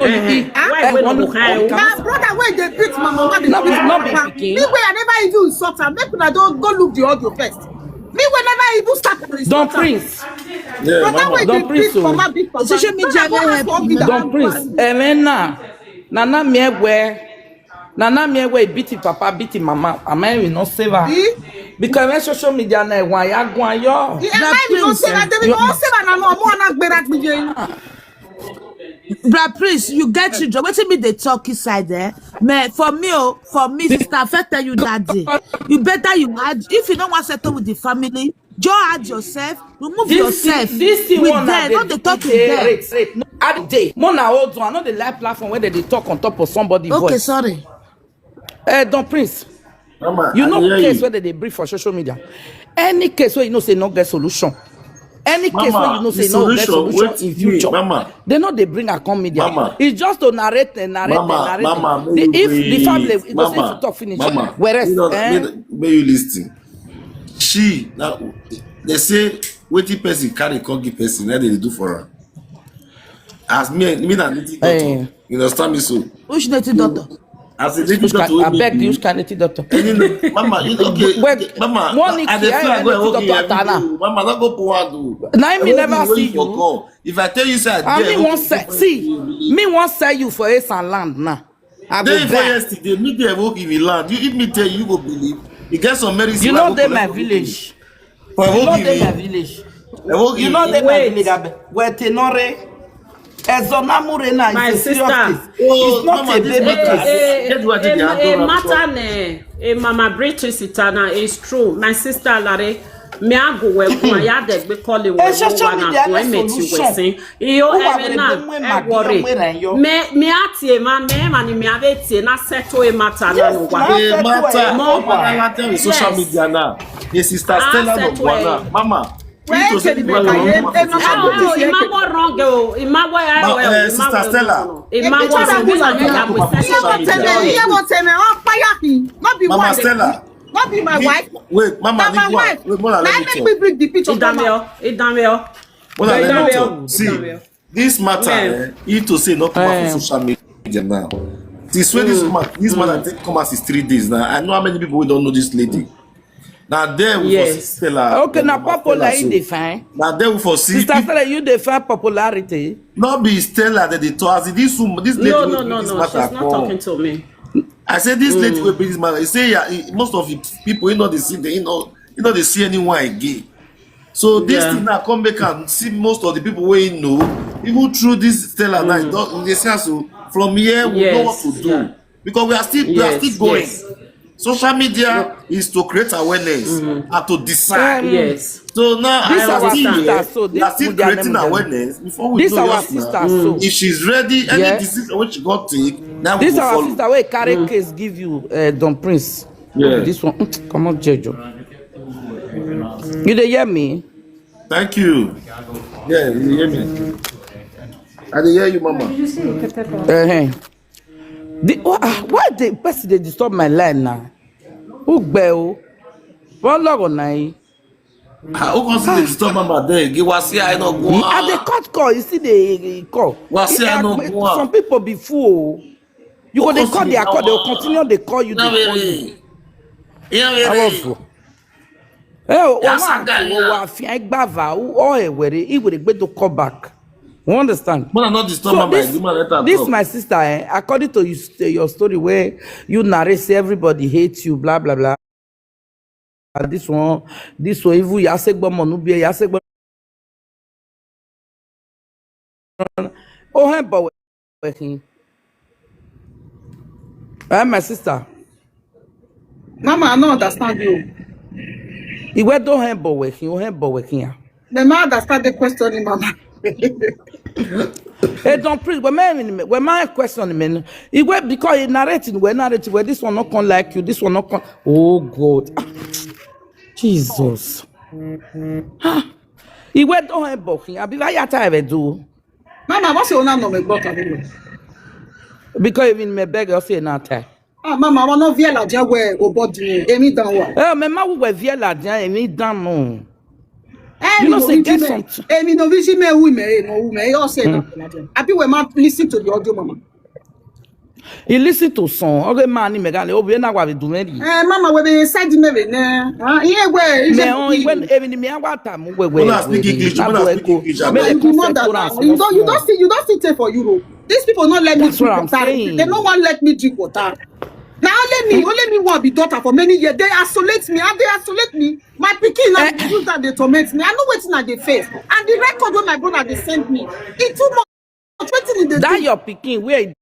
Why brother, where they beat my mama, they beat my papa. Me where I never even insult her. Make una don't go look the audio first. Me whenever even start to insult Don't Prince. Yeah, brother, don't Prince. Social media, don't Prince. Nana me beat papa, beat mama. Am I will not save her? Because when social media na why I go on yo. Brother Prince, you get you job. What me they talk inside there? For me, sister, I tell you that day. You better you add if you don't want to settle with the family, just add yourself, remove yourself. This thing with one them, not the talk with them. No, add day. Mona hold on. I know the live platform where they talk on top of somebody's voice. Okay, sorry. Don't Prince. Mama, you know case where they brief for social media. Any case where you know say no get solution. Any case where you know say no get solution in future. They know they bring a media. It's just to narrate and narrate. If the family it doesn't to talk finish. Whereas may you listen. She now they say waiting person carry conky person, then they do for her. As me and native doctor. You understand me so? Which native doctor? As a native doctor, I beg you, native doctor. Mama, okay. Mama, I Mama, not go pour now me never see you. If I tell you say me won't sell you for ace and land now. I go yesterday, me there won't give you land. You if me tell you go believe. You get some medicine. You know they my village. You know they my village. You know they my village. Where Tenore. My sister, it's not a baby. Matter Mama Beatrice Itana is true. My sister Larry, me I go where my yard be calling when I met you sing. You have worry. Me atie man, me have na settle a matter now. Matter social media now. Your sister Stella Mama. Sister Stella. Mama Stella. Not be my wife. Wait, Mama, my wife. Let me bring the picture. See, this matter, you to say not come out on social media now. This way this man come out is 3 days now. I know how many people don't know this lady. Now there we for Stella. Okay, now popularity define. Now there we for see. Sister Stella, you define popularity. Not be Stella that they talk. This lady. No. She's not talking to me. I said this lady will bring this matter. He say most of the people you know they see they see anyone again. So this thing now come back and see most of the people we know even through this Stella now they say so from here we know what to do because we are still going. Social media is to create awareness and to decide. So now this our sister, we are still creating awareness before we do our sister. So if she's ready, any decision which she got to take, now this our sister will carry case give you Don Prince. This one, come on, Jejo. You dey hear me? Thank you. Yeah, you hear me? I dey hear you, Mama. Why the person they disturb my line now? Who bell? One log on night. Who consider disturb Mama there? Give us here, I know go. At the court call, you see the call. Some people be fool. You go they call their call, they will continue they call you. Call back. You understand? So this my sister, according to your story where you narrate say everybody hates you, blah blah blah. This one, even Yasegba Monubia, Yasegba. Oh, but working. My sister. Mama, I don't understand you. He went to him, but working. The man understand the question, Mama. Hey, don't preach. When my question, man, it went because he narrating. We're narrating where this one not come like you, this one not come. Oh God, Jesus. He went on him booking. I be like, I ever do. Mama, what's your name? No, me book. Because even me beg, I say not time. Mama, I want no viela jawe obodi. Emi danwa. Me ma we viela jan emi dan no. You know, say get something. Me no vision me women, no women. You all say that. I be when man listen to the audio, mama. He listen to song. Okay, man, me gale. Obi na wa be do me. Mama, we be side me be na. Here where is it? When even me awata mu we. You don't speak English. You don't sit there for Europe. These people not let me drink water. They don't want let me drink water. Now only me want be daughter for many years. They isolate me. And they isolate me. My pikin now use that they torment me. I know waiting at the face. And the record when my brother they sent me. It's too much. That your pikin where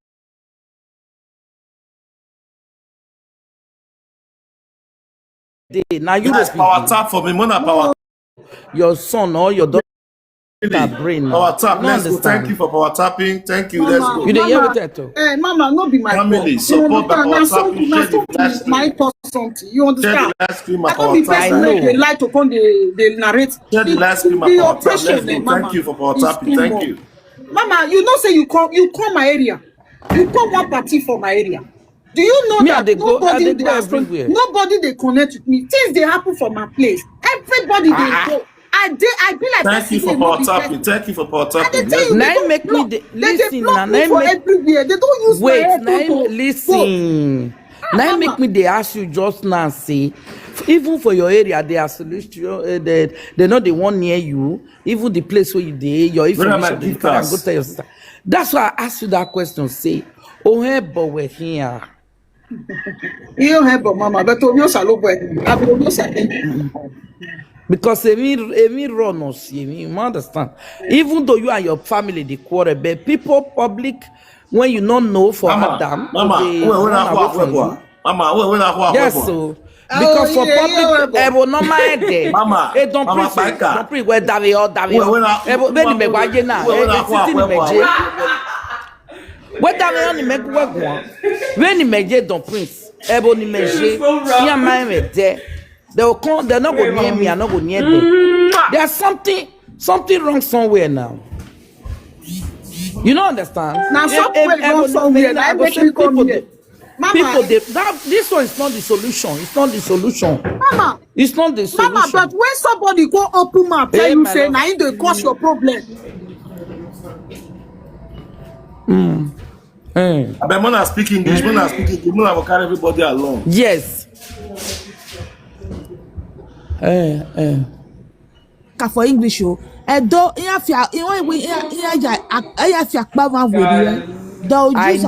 now you that's power tap for me. Mona power. Your son or your daughter brain. Power tap. Let's go. Thank you for power tapping. Thank you. Mama, Let's go. You didn't hear with that too. Mama, not be my family. Support the power tapping. My something. You understand? I don't be person make they like to come they narrate. Share the last screen. The oppression. Thank you for power tapping. Thank you. Mama, you know say you come my area. You come one party for my area. Do you know that nobody they connect with me? Things they happen for my place. Everybody they go. I be like thank you for power tapping. Thank you for power tapping. Now make me listen. Now everywhere. They don't use wait. Now listen. Now make me they ask you just now. See, even for your area, they are solution. They know the one near you. Even the place where you dey, your information. You can go tell your sister. That's why I asked you that question. Say, oh hey, but we're here. You don't have mama, but you because Emi run us, you understand. Even though you and your family the quarrel, but people public when you don't know for Adam, yes, so because for public, I will not mind there. Mama, don't pre where David or David. When me waje na, what David only make work one. When he make don't prince, ni meje, ya mind there. They will come, they're not going near me, I'm not going near them. There's something wrong somewhere now. You don't understand? Now something wrong somewhere. People, this one is not the solution. It's not the solution. Mama, it's not the solution. Mama, but when somebody go open mouth, tell you say, now they cause your problem. But when I speak English, when I will carry everybody along. Yes. For English, though, I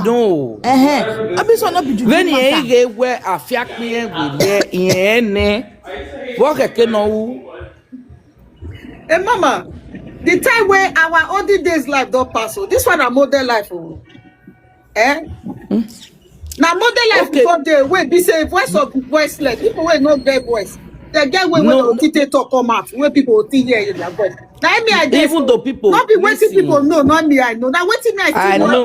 know. When you where a fiak me Hey, Mama, the time where our older days life don't pass, so this one a modern life. Now modern life before they wait, be say voice of voiceless. People will not get voice. The guy when the talk come out, when people will hear in their voice. Now me I even though people not be waiting people know, not me I know. Now waiting me I know.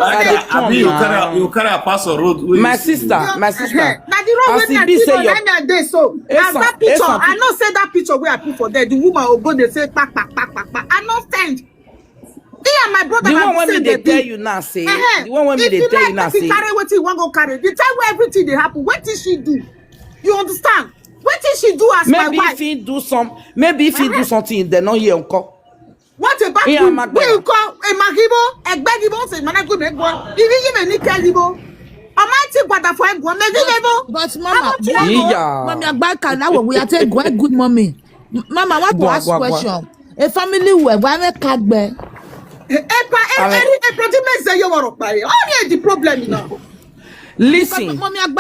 You carry a pass on road. My sister. Now the road when I see on I dey so. As that picture, I not say that picture where I put for there. The woman will go they say pack. I not stand. Yeah, my brother. The one when they tell you now say. The one when they tell you now say. Carry what you want go carry. The time where everything they happen, what did she do? You understand? What did she do as my wife? Maybe if he do something, they not hear encore. What about you? We call a Magibo, a Bagibo, say Manago, even a Nicalibo. I might take water for him, but Mama, back now we are taking good mommy. Mama, I want to ask question. A family where one a cat bear. The problem now. Listen, mommy, okay,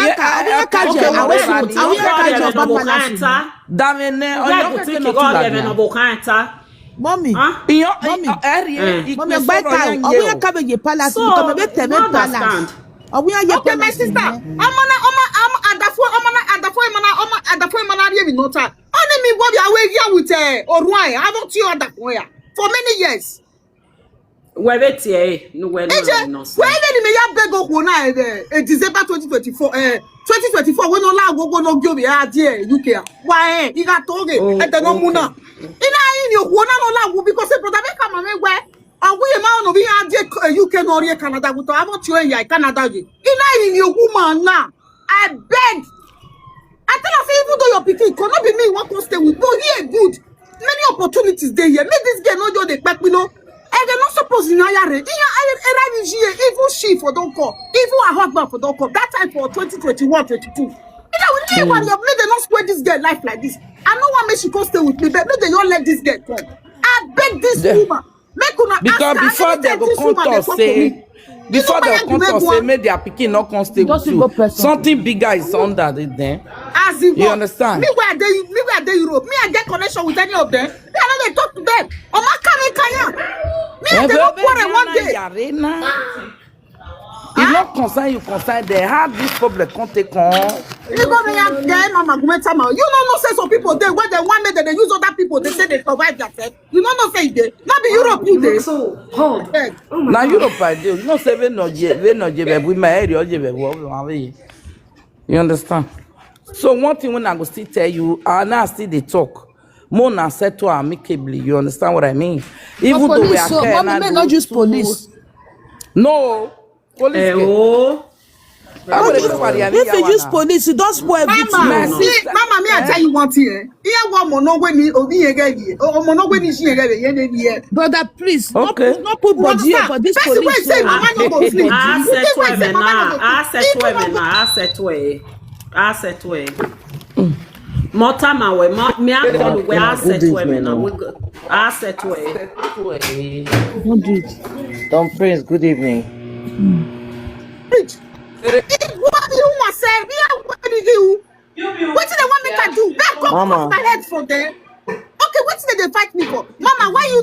my sister. For many years. Where it's no where no. December 2024 2024 when no go no go be UK. Why you got told it at the no muna. You no because brother come where and we man no be UK no Canada with about you here Canada. In your woman now. I beg. I tell you even though your pikin cannot be me one stay with no here good. many opportunities there here. Make this girl not do the back below. And they're not supposed to know even she for don't call, even her husband for don't call. That time for 2021, 22. You know, we need they not square this girl life like this. I know what makes she come stay with me, but they don't let this girl come. I beg this woman. Make una because ask before her, they go come talk say, before they come talk say, make their pikin not come stay with you. Something bigger is under it then. As you understand? Me where they Europe. Me I get connection with any of them. Me I don't talk to them. Me I don't quarrel one day. It's not concern you concern they have this problem can't take on. You go me and get mama go meet sama. You know say some people there when they want me they use other people they say they survive themselves. You know say they not be Europe you dey. So hold. Now Europe I do. You know say we no we my area you understand? So one thing when I go still tell you, I now still they talk. More na settle amicably. You understand what I mean? Even though we are so mommy may not use police. No. Police. If you use police, you don't spoil everything. Mama, me I tell you one thing. Here one mono ni obi yege o mono ni shi yege brother, please, okay. not put body for this police. Say mama no go sleep. Asset way. More time away. Me I call we asset way now. Asset way. Don't do it. Don't praise. Good evening. What you want say? What did you? What did they want me to do? That come off my head for them. Okay, what did they fight me for? Mama, why you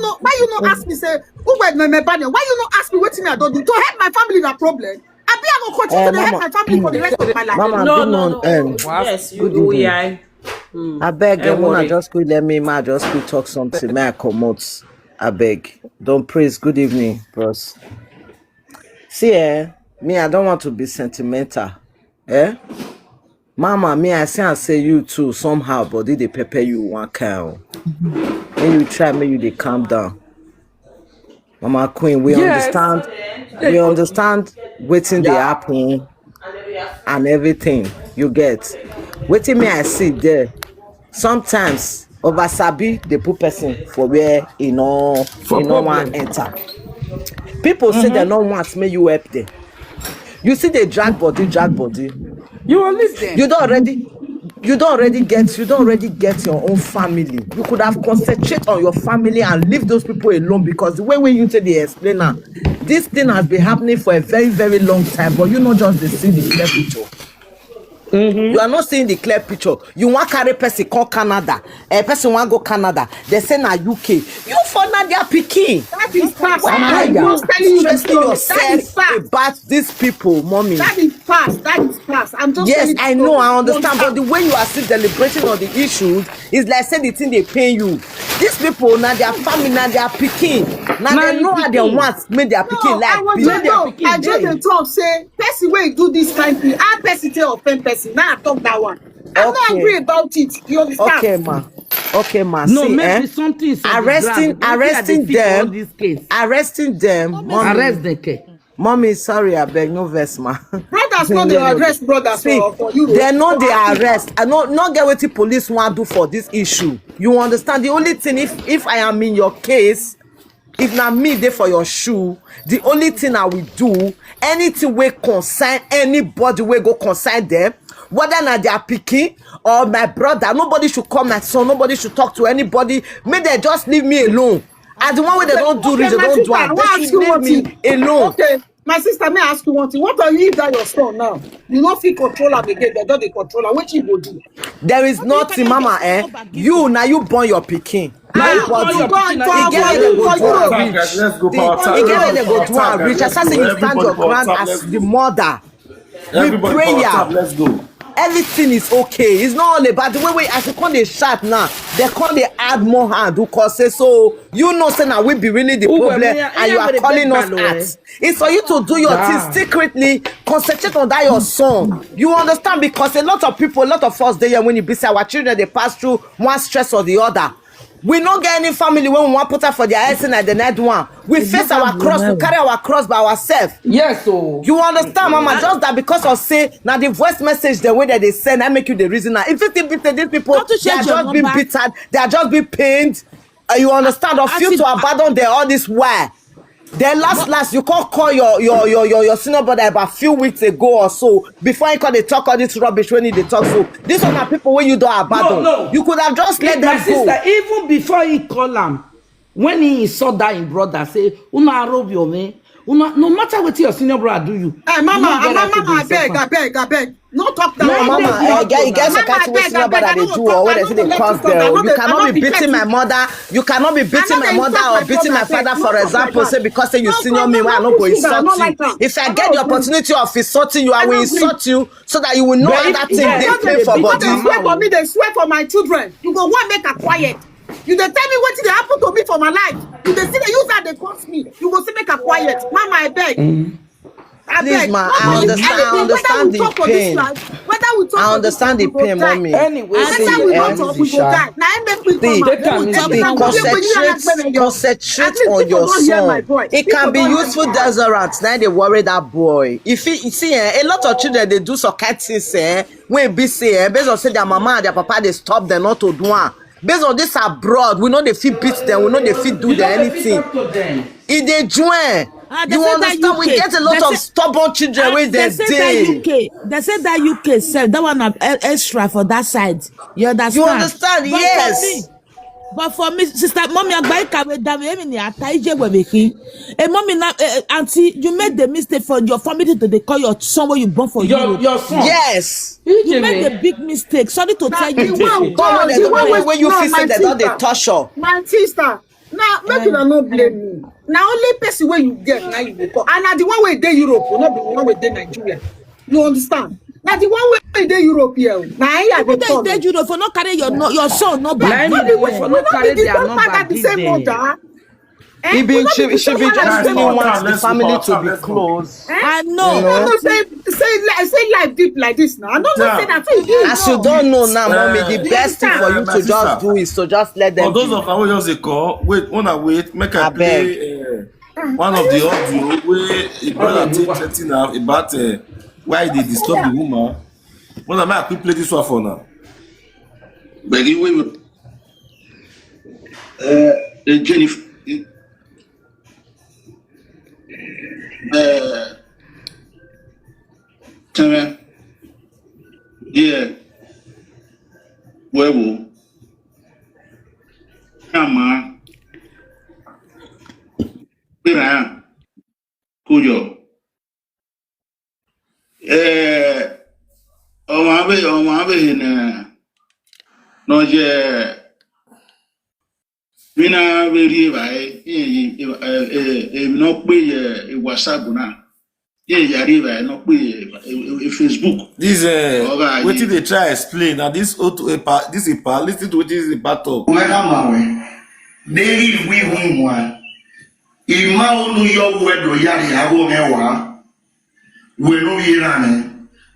not ask me say who were my banner? Why you not ask me what me I don't do? To help my family na problem. I be I go continue to help my family for the rest of my life. Mama, No. Yes, you do. Yeah. I beg you, just quit let me just quit talk something. May I commot? I beg. Don't praise. Good evening, bros. See, me, I don't want to be sentimental. Mama, me, I say you too somehow, but did they pepper you one cow? When you try, me, you they calm down. Mama Queen, we understand. We understand waiting they happen and everything. You get. Waiting me, I see there. Sometimes over Sabi, they put person for where no one enter. People say they don't want me you help them. You see they drag body. You will listen. You don't already get your own family. You could have concentrated on your family and leave those people alone, because the way you say they explain now, this thing has been happening for a very, very long time, but you not just see the clear picture. You are not seeing the clear picture. You want carry person call Canada, a person want go Canada. They say na UK. You for na their pikin. That is fast. I'm stressing yourself about these people, mommy. That is fast. I'm just I know, I understand, but the way you are still deliberating on the issues is like saying the thing they pay you. These people now their family, now their pikin. Now they know how they want make their pikin like. I just talk say person wey do this kind thing. I person tell offend person. Now I talk that one. I'm not angry about it. You understand? Okay, ma. No, see, maybe something is arresting them. Arresting them. Arrest the case. Mommy, sorry, I beg no verse, ma. Brothers know they arrest brothers for you. They know they arrest. I not get what the police want to do for this issue. You understand? The only thing, if I am in your case, if not me there for your shoe, the only thing I will do, anything we concern anybody, we go concern them, whether not they are picky or my brother, nobody should call my son, nobody should talk to anybody. May they just leave me alone. As the one way they don't do it, they don't do it. They should leave me alone. Okay, my sister, may I ask you one thing? What are you that your son now? You not feel control am again, they don't control am. What you go do? There is nothing, mama. You now you born your pikin. Let's go power reach. As you stand your ground as the mother. With prayer. Let's go. Everything is okay. It's not all about the way as you call they shout now. They call they add more hand because say so. You know, say now we be really the problem, and you are calling us at. It's for you to do your things secretly. Concentrate on that your son. You understand? Because a lot of people, a lot of us there when you be say our children they pass through one stress or the other. We not get any family when we want put her for their essence at the next one. We face our cross, we carry our cross by ourselves. Yes, so you understand, Mama? Just that because of say now the voice message the way that they send, I make you the reason now. If you think these people they are just being bitter, they are just being pained. You understand? Or feel to abandon their all this why. Then last you can't call your senior brother about a few weeks ago or so before you call they talk all this rubbish when they talk. So these are not people when you don't abandon. No. You could have just let them go. Sister, even before he call him, when he saw that in brother say, "Una rob your man." No matter what your senior brother do you. Hey, Mama, I beg. No talk that. No, Mama, you guys can't what senior brother they do or what they cause there. You cannot be beating my mother. You cannot be beating my mother or beating my father, for example, say because say you senior me, I not go insult you. If I get the opportunity of insulting you, I will insult you so that you will know that thing they play for body. They swear for me, they swear for my children. You go one make her quiet. You dey tell me what did happen to me for my life. You dey see the use that they cost me. You go see make her quiet. Mama, I beg. I beg. Ma, I understand the pain. I understand the pain, mommy. Anyway, concentrate on your son. It can be useful desert. Now they worry that boy. If you see, a lot of children they do some kind things. When be say, based on say their mama and their papa they stop them not to do one. Based on this abroad, we know they fit beat them, we know they fit do them anything. If they join, you understand? We get a lot of stubborn children with their day. They said that UK said that one extra for that side. You understand? You understand? Yes. But for me, sister, mommy, mommy, auntie, you made the mistake for your family to call your son when you born for you. Your son. Yes. You made a big mistake. Sorry to tell you. When you feel say that they touch her. My sister. Now, make you not blame me. Now, only person where you get now you go call. And now the one way they Europe, will not be the one way they Nigeria. You understand? Now the one way they Europe here. Now I go call. They Europe for not carry your son no back. For not carry their number. The same mother. It should be just really wants the family to be close. I know. No, say life deep like this now. I don't know say that. As you don't know now, mommy, the best thing for you to just do is to just let them. For those of us just a call, wait, make I play one of the audio where a brother chatting now about why they disturb the woman. When I quick play this one for now. But you Jennifer. Yeah, huevo, cama, mira, cuyo, no ye, mina very by, no pay WhatsApp na. Yeah, not Facebook. This what did they try explain? Now this this is part. Listen to what this is about talk. Daily we won one. Ima onu yo wedo yari hago mewa. Wenu yirane.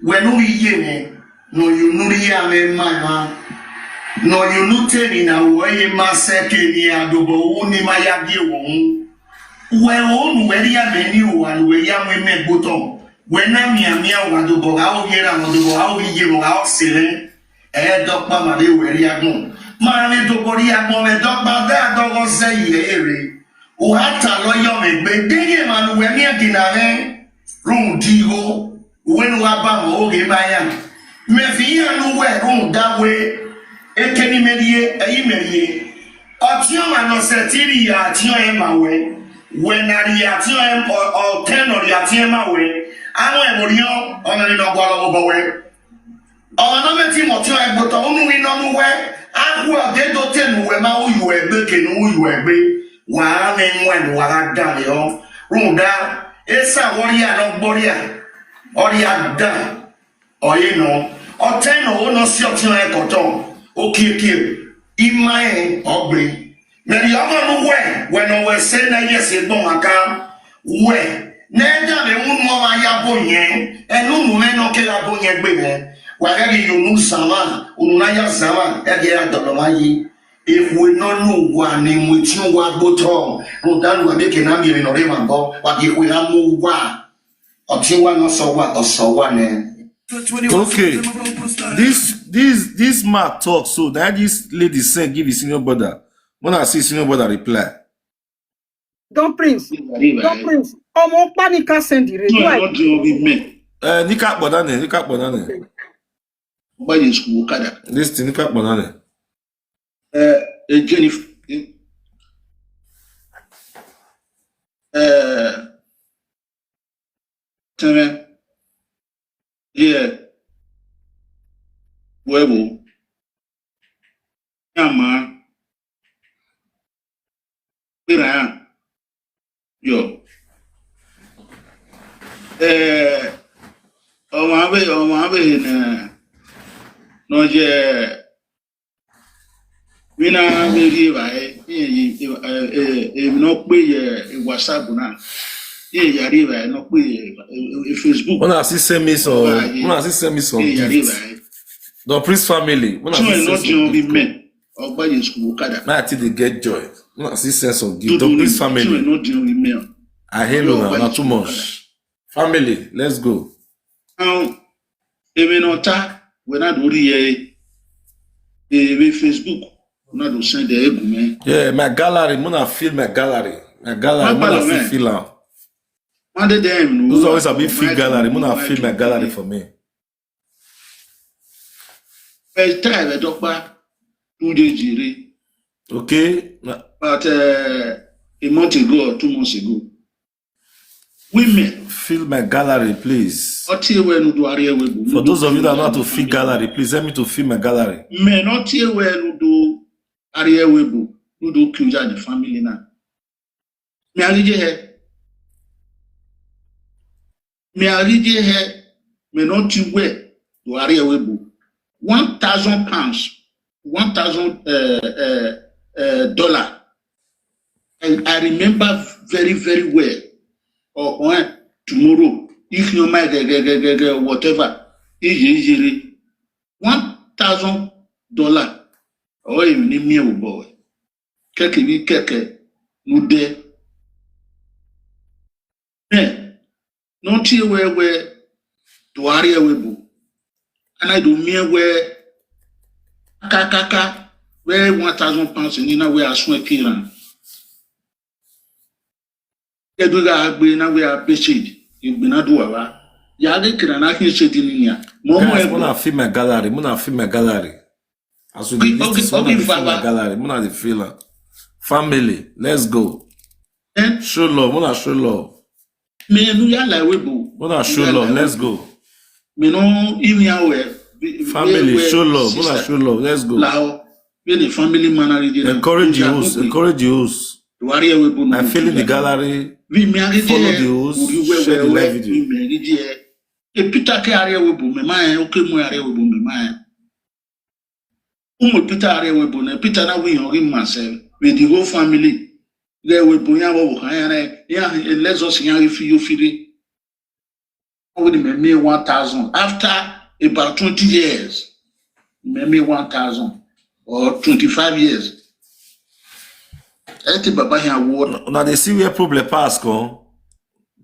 Wenu yene. No you nuria me mama. No you nuteni na uwe maseke ni adobo uni mayagi won. Well, where you menu and where you may bottom. When I'm near one to go out here and to go out here out selling, a dog mama, where you are going. My little body, I'm going to talk about that dog say, who had to lawyer me, but dig him and when you're dinner, room digo, when we are bang, okay, by him. Maybe you know where room that way, a kenny mediate, a email. Option and no satiri at your way. When I react or 10 or react way, I know everybody on the no go away. Or no team or two, but only no way. I will get to 10 where you were making who you were be. While when what I done, yo, room down, it's a warrior, no body, or you have done, or you know, or 10 or no shot your cotton, okay, in my hand, or bring. Now the other way when I was saying that yes, it don't account where neither the woman ya bonye and no man no kill a bonye baby. Wherever you know sama, unaya sama, Egia Dolomai, If we not know one name, we know what go on. No, that will make an army in a but if we have more one, or two one or so what or so one. Okay, this man talk so that this lady said give his senior brother. When I see senior brother reply, Don't Prince. Omo panika send the radio. Nika Bonane. This thing Nika Bonane. Jennifer, yeah, huevo, llama, mira, yo, no, yeah. Mina very right. No pay WhatsApp na. Yari right. No pay Facebook. When I see send me some gifts. The Prince family. When I see not only men. Or buy your school card. I think they get joy. When I see send some gifts. The Prince family. Not only men. I hate now. Not too much. Family. Let's go. Now, even ota when I do the Facebook. Not to send the ego, man. Yeah, my gallery. Muna feel my gallery. Muna feel out. Those always a big feel gallery. Muna feel my gallery for me. First time I talk about 2 days ago. Okay. But a month ago or 2 months ago, women feel my gallery, please. For those of you that know how to feel gallery, please help me to feel my gallery. Men not here where you do. Ariel Webo, who do kill the family now. Me arije he, me not you wear to Ariel Webo. £1,000, $1,000 and I remember very, very well. Or tomorrow, if you might whatever, easy, $1,000. Oh, you need me, boy. Keke, no de. Not here where to area webo. And I do me where kaka, where £1,000 in a way I swear kiran. Eduga be na we are patient. You've been a doer. Yadi kiran, I can sit in here. Mona feel my gallery. As we feel my gallery, Mona the feeler. Family, let's go. Show love, Mona show love. Mona show love, let's go. Family, show love, Mona show love, let's go. Family man, encourage the host. I feel in the gallery. Follow the host, share the live video. Peter area webo me man, okay, mo area webo me man. Peter area webo na Peter na we him myself with the whole family. There webo ya wo ya let's us ya if you feel it. Only me 1,000 after about 20 years. Me 1,000 or 25 years. Now they see where problem pass, come.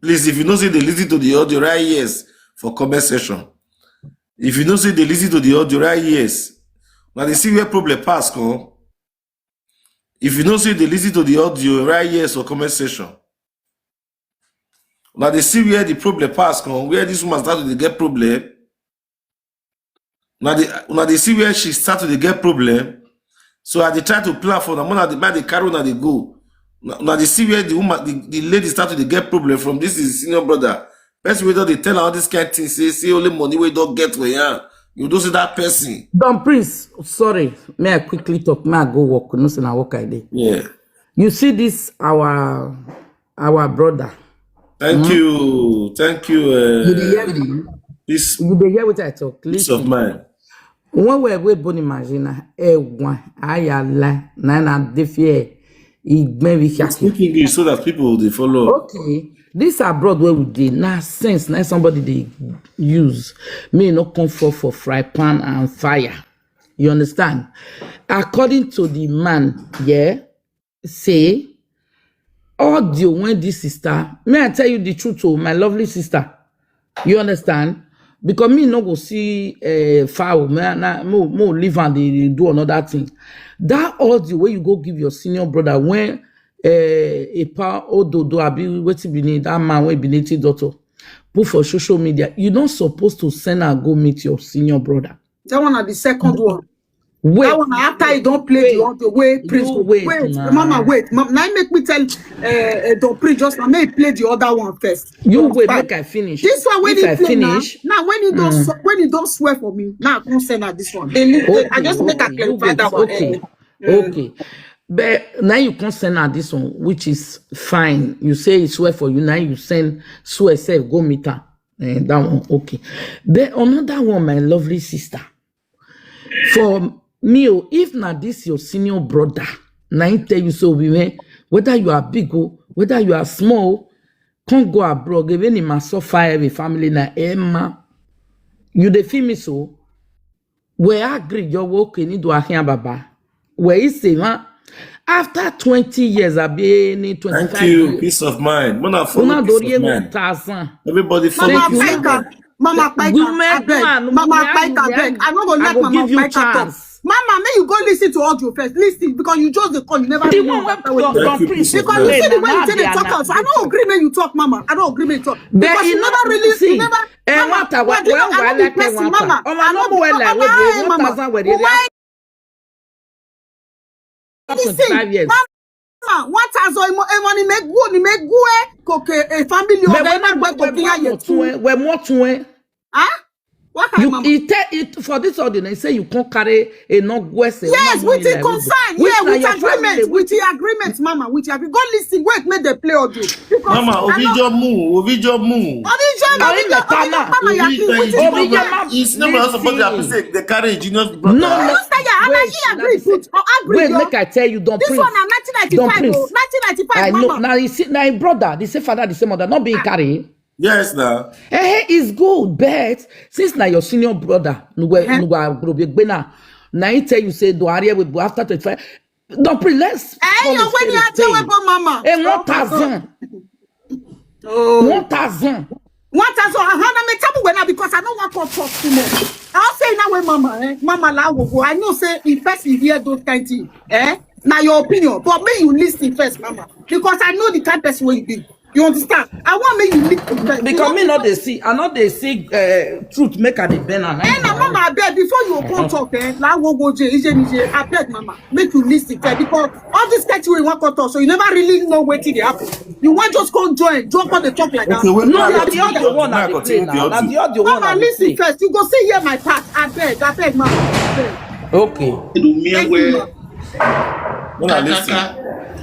Please, if you know say they listen to the audio right yes for comment section. If you know say they listen to the audio right yes. Now they see where problem pass, come. If you know say they listen to the audio right yes for comment section. Now they see where the problem pass, come. Where this woman started to get problem. Now they see where she started to get problem. So I try to plan for them. When they carry on, they go. Now they see where the woman, the lady started to get problem from. This is senior brother. Person where they tell her all this kind of things. Say only money we don't get where you don't see that person. Don Prince, sorry. May I quickly talk? May I go work? No, say na work I did. Yeah. You see this our brother. Thank you. You dey hear me? Peace. You dey hear what I talk? Peace of mind. When we bon imagine ayala na defie igbe Speak English so that people they follow. Okay, this abroad where we dey now sense now somebody they use me no come for fry pan and fire. You understand? According to the man, yeah, say, audio when this sister, may I tell you the truth, oh, my lovely sister. You understand? Because me no go see foul, more live and they do another thing. That audio where you go give your senior brother when a pa ododo abi wetin be need that man wey be native doctor put for social media, you not supposed to send her go meet your senior brother. That one are the second one. Wait, that one after you don't play the audio. Wait, Prince. Wait, nah. Mama, wait. Now make me tell don't play just now. May play the other one first. You wait, make I finish. This one when I play finish. now when you don't swear for me, now I can't send her this one. Okay, I just make a clarify that one. Okay. But now you can't send her this one, which is fine. You say it's swear for you. Now you send swear self, go meet her. That one, okay. Then another one, my lovely sister. For me, if not this your senior brother, now I tell you so we whether you are big or whether you are small, can't go abroad. Even in my suffer every family na Emma. You the feel me so? Where I agree your work in do a baba. Where is say man? After 20 years, I've been 25 Thank you, years. peace of mind. Everybody Mama Kpai, Mama Kpai, I don't go let Mama Kpai talk. Mama, may you go listen to audio first. Listen, because you just the call, you never. The one where because you see the way you take the talk out. So I don't agree when you talk, Mama. I don't agree when you talk. Because you never really see. You never. Mama, listen, Mama, 1,000 money make a family we're more to huh? What you it for this ordinance say you can't carry a not west. Yes, with the concern, yeah, with the agreement, Mama, with your go listen, wait, make the play audio. Mama, Ovijo move. It's never supposed to appreciate the carriage, you know. No, wait, make I tell you, don't this one is 1995, I know. Mama. Now you see, now brother, the same father, the same mother, not being carried. Yes, now. Hey, it's good, but since now your senior brother, now he tell you say do area with after 25. Don't pray, let's. Hey, you when you tell Mama. Hey, 1,000. 1,000. 1,000. I make trouble when because I don't want to talk too much. I'll say now when Mama, Mama la go. I know say if first you hear those kind of things, now your opinion, but may you listen first, Mama, because I know the kind of person you be. You understand? I want me you listen. Because me not they see, I not they see truth make a banner. Mama, I beg before you go talk, la go I beg Mama, make you listen because all this kind we want to talk, so you never really know what it happen. You want just go join on the talk like that. No, that's the audio one I play now. That's the audio one. Mama, listen first. You go see here my part. I beg, Mama. Okay.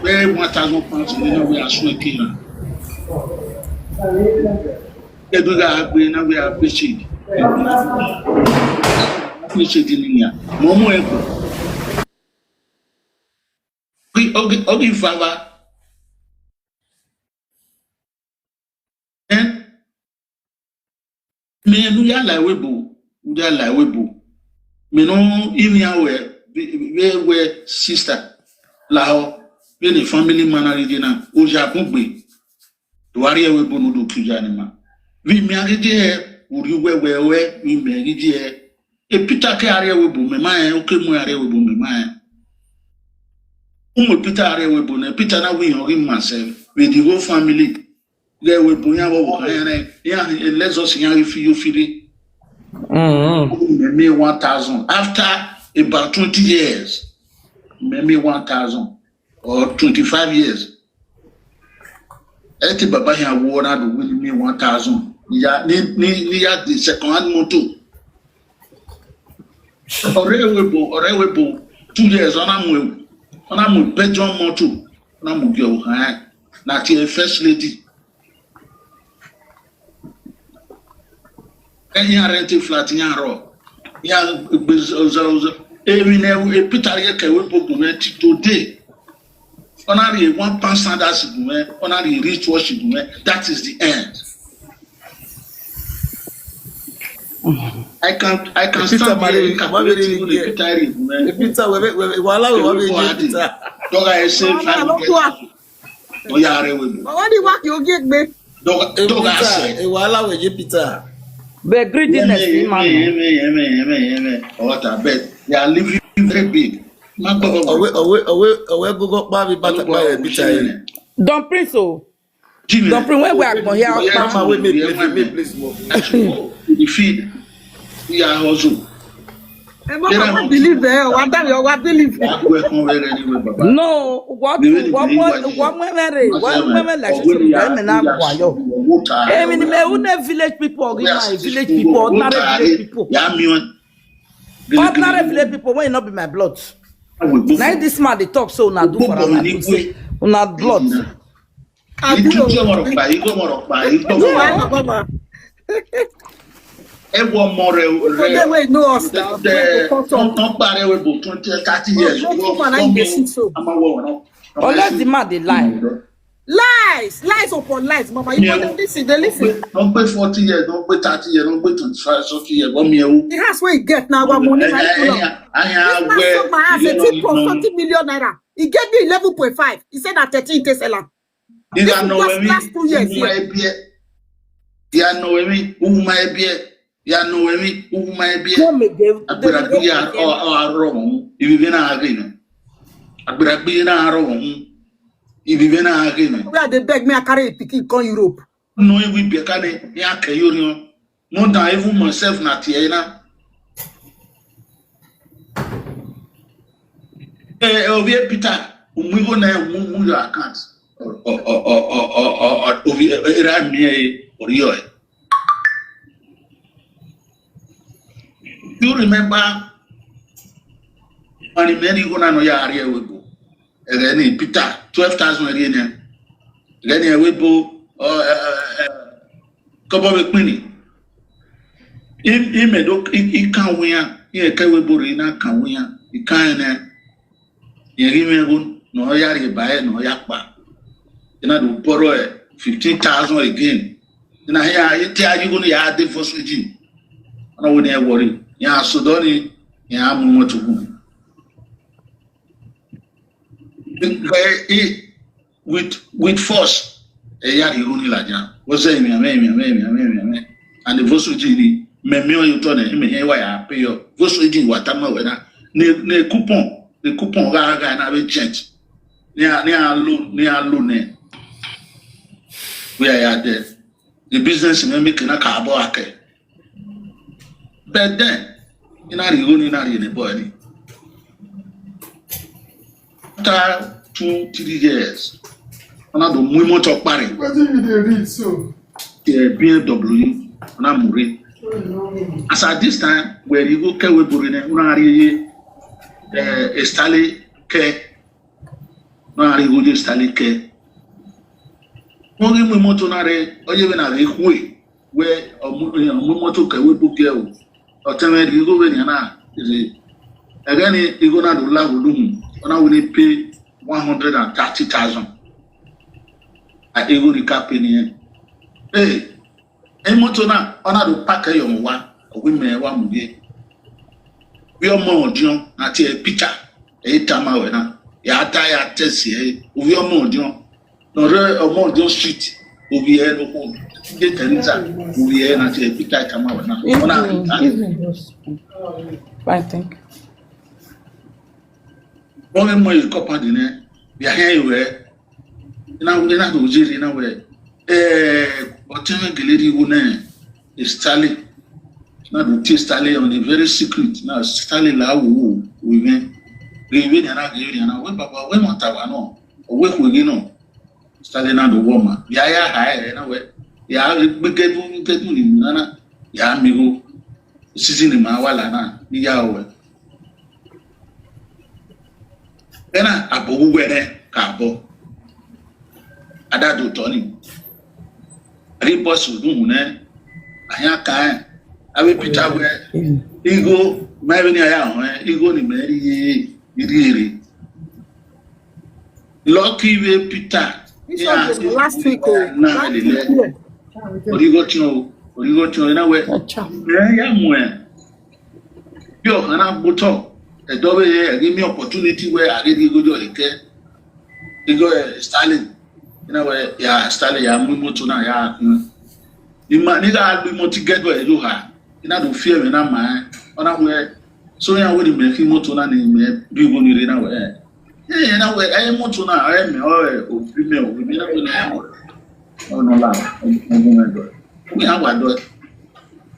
Where 1,000 pounds, you know, we are sweating. We are appreciating. Appreciating in here. Momo, okay, Father. Me no ya la webo, me no in ya we sister la be the family man original o Japon gbe to wari webo no do kujanima we me agide uri we we me agide e Peter ke are webo me man o ke mu are webo me man Peter are webo na Peter na we him myself with the whole family. There will be let's us you feel me 1,000 after about 20 years, maybe 1,000 or 25 years. Eti baba here water to win me 1,000. Yeah, need the second hand motor. Or 2 years on a bedroom motor. On go not your first lady. Any rented flat in Yaro. Yeah, every never Peter Yaka today. Only 1 pound standards, only reach what she do. That is the end. I can stand here calculating the Peter man. Peter, Wahala we Peter. Dog I say no yare we. What do you want you get me? Dog I say Wahala we Peter. But greediness, man. What I bet they are living very big. Away go baby by Peter. Don't prince so. Don't prince where we are going here. Mama we me please more. The feed. We are also. I believe there. What believe? No, what women like I mean, village people, village people, ordinary village people. Ordinary village people will not be my blood. Now this man they talk so na do for una blood. Everyone more they know us now. Don't party with 20-30 years. Unless the man they lie. Lies upon lies, Mama. You want them they listen. Don't pay 40 years, don't pay 30 years, don't pay 25, 30 years. The house where you get now, what money I sold my house a tip for 40 million naira. He gave me 11.5. He said that 13 to sell. This was last 2 years. Yeah, no, who might be. Ya no emi who might be agberabi ya aro ibi na agreement agberabi na aro ibi na agreement where they beg me I carry a pikin come Europe no we be kane ya kayo no than even myself na tie na obi Peter umugo na mu your account or obi era me oriyo. You remember when many go na no ya area webo again Peter 12,000 again webo kobo be pini me do kan wia e ka webo re na kan wia e kan na ye rime go no ya re ba no ya pa ina do borrow 15,000 again ina ya ti aji go ya dey for switching na woni e worry ya sudoni ya mumoto with force ya iruni laja was say me and the voice jini me you turn me here why I pay your voice jini watama we na ne coupon ga na be change ne alone ne we are there the business me make na ka abo ake but then in a body. After 2-3 years, another movement of Paris. What did you read so? BMW, and I'm ready. As at this time, where you go, Kewe Burine, Unari, Estale Ke, Unari Wood Estale Ke. Only Mumotonare, or even a way where a Mumoto Kewe Bukeo. Otemedi you go when yana is again you go na do la volume ona we pay 130,000 I go recap in here moto na ona do pack your wa we me wa mu bi we o mo odion ati e picture e tama we na ya ta ya tesi we o mo odion no re o mo odion street obi e no ko get tenza we e na ti e picture tama we na ona I think. One more you copper dinner. We are here where now we not Ojiri now where whatever lady who is Stanley. Now the tea Stanley on a very secret. Now Stanley la we win and I give you and when Papa when Montavano or work with you know Stanley now the woman. Yeah, high anyway. Yeah, we get Nana. Yeah, amigo. Season in my wala na yawe ena abogu wene ka abo adado toni report dun ne anya kan abe Peter we igo mai beni aya ho igo ni meri iri lucky we Peter last week na ile igo tino You go to anywhere. Yeah, you cannot go talk. A double here, give me opportunity where I get you go to a care. You go Stalin. You know where, yeah, Stalin, yeah, Mutuna, yeah. You might need to get where you are. You know, don't fear me, not mine. On our way. So, I would make him Mutuna name, do you want to know where? Yeah, now I am Mutuna, I am or female, we may not know. Oh, no, no, we have a dot.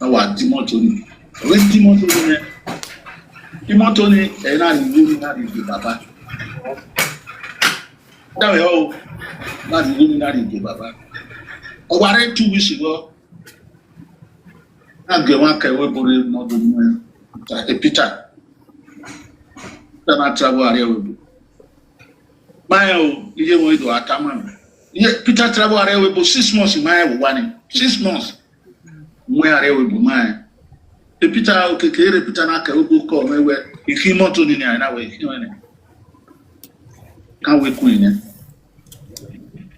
I want Timothy. When Timothy, and I really not in the Baba. Now, oh, not really not in the Baba. Oh, what I 2 weeks ago, I get one can work on not a picture. Then I travel area with you. My own, you want to Ataman. Peter travel area with 6 months in my one. 6 months. Where are we mine? The Peter, okay, Peter, I can call me where if he want to in our way. Can't we queen?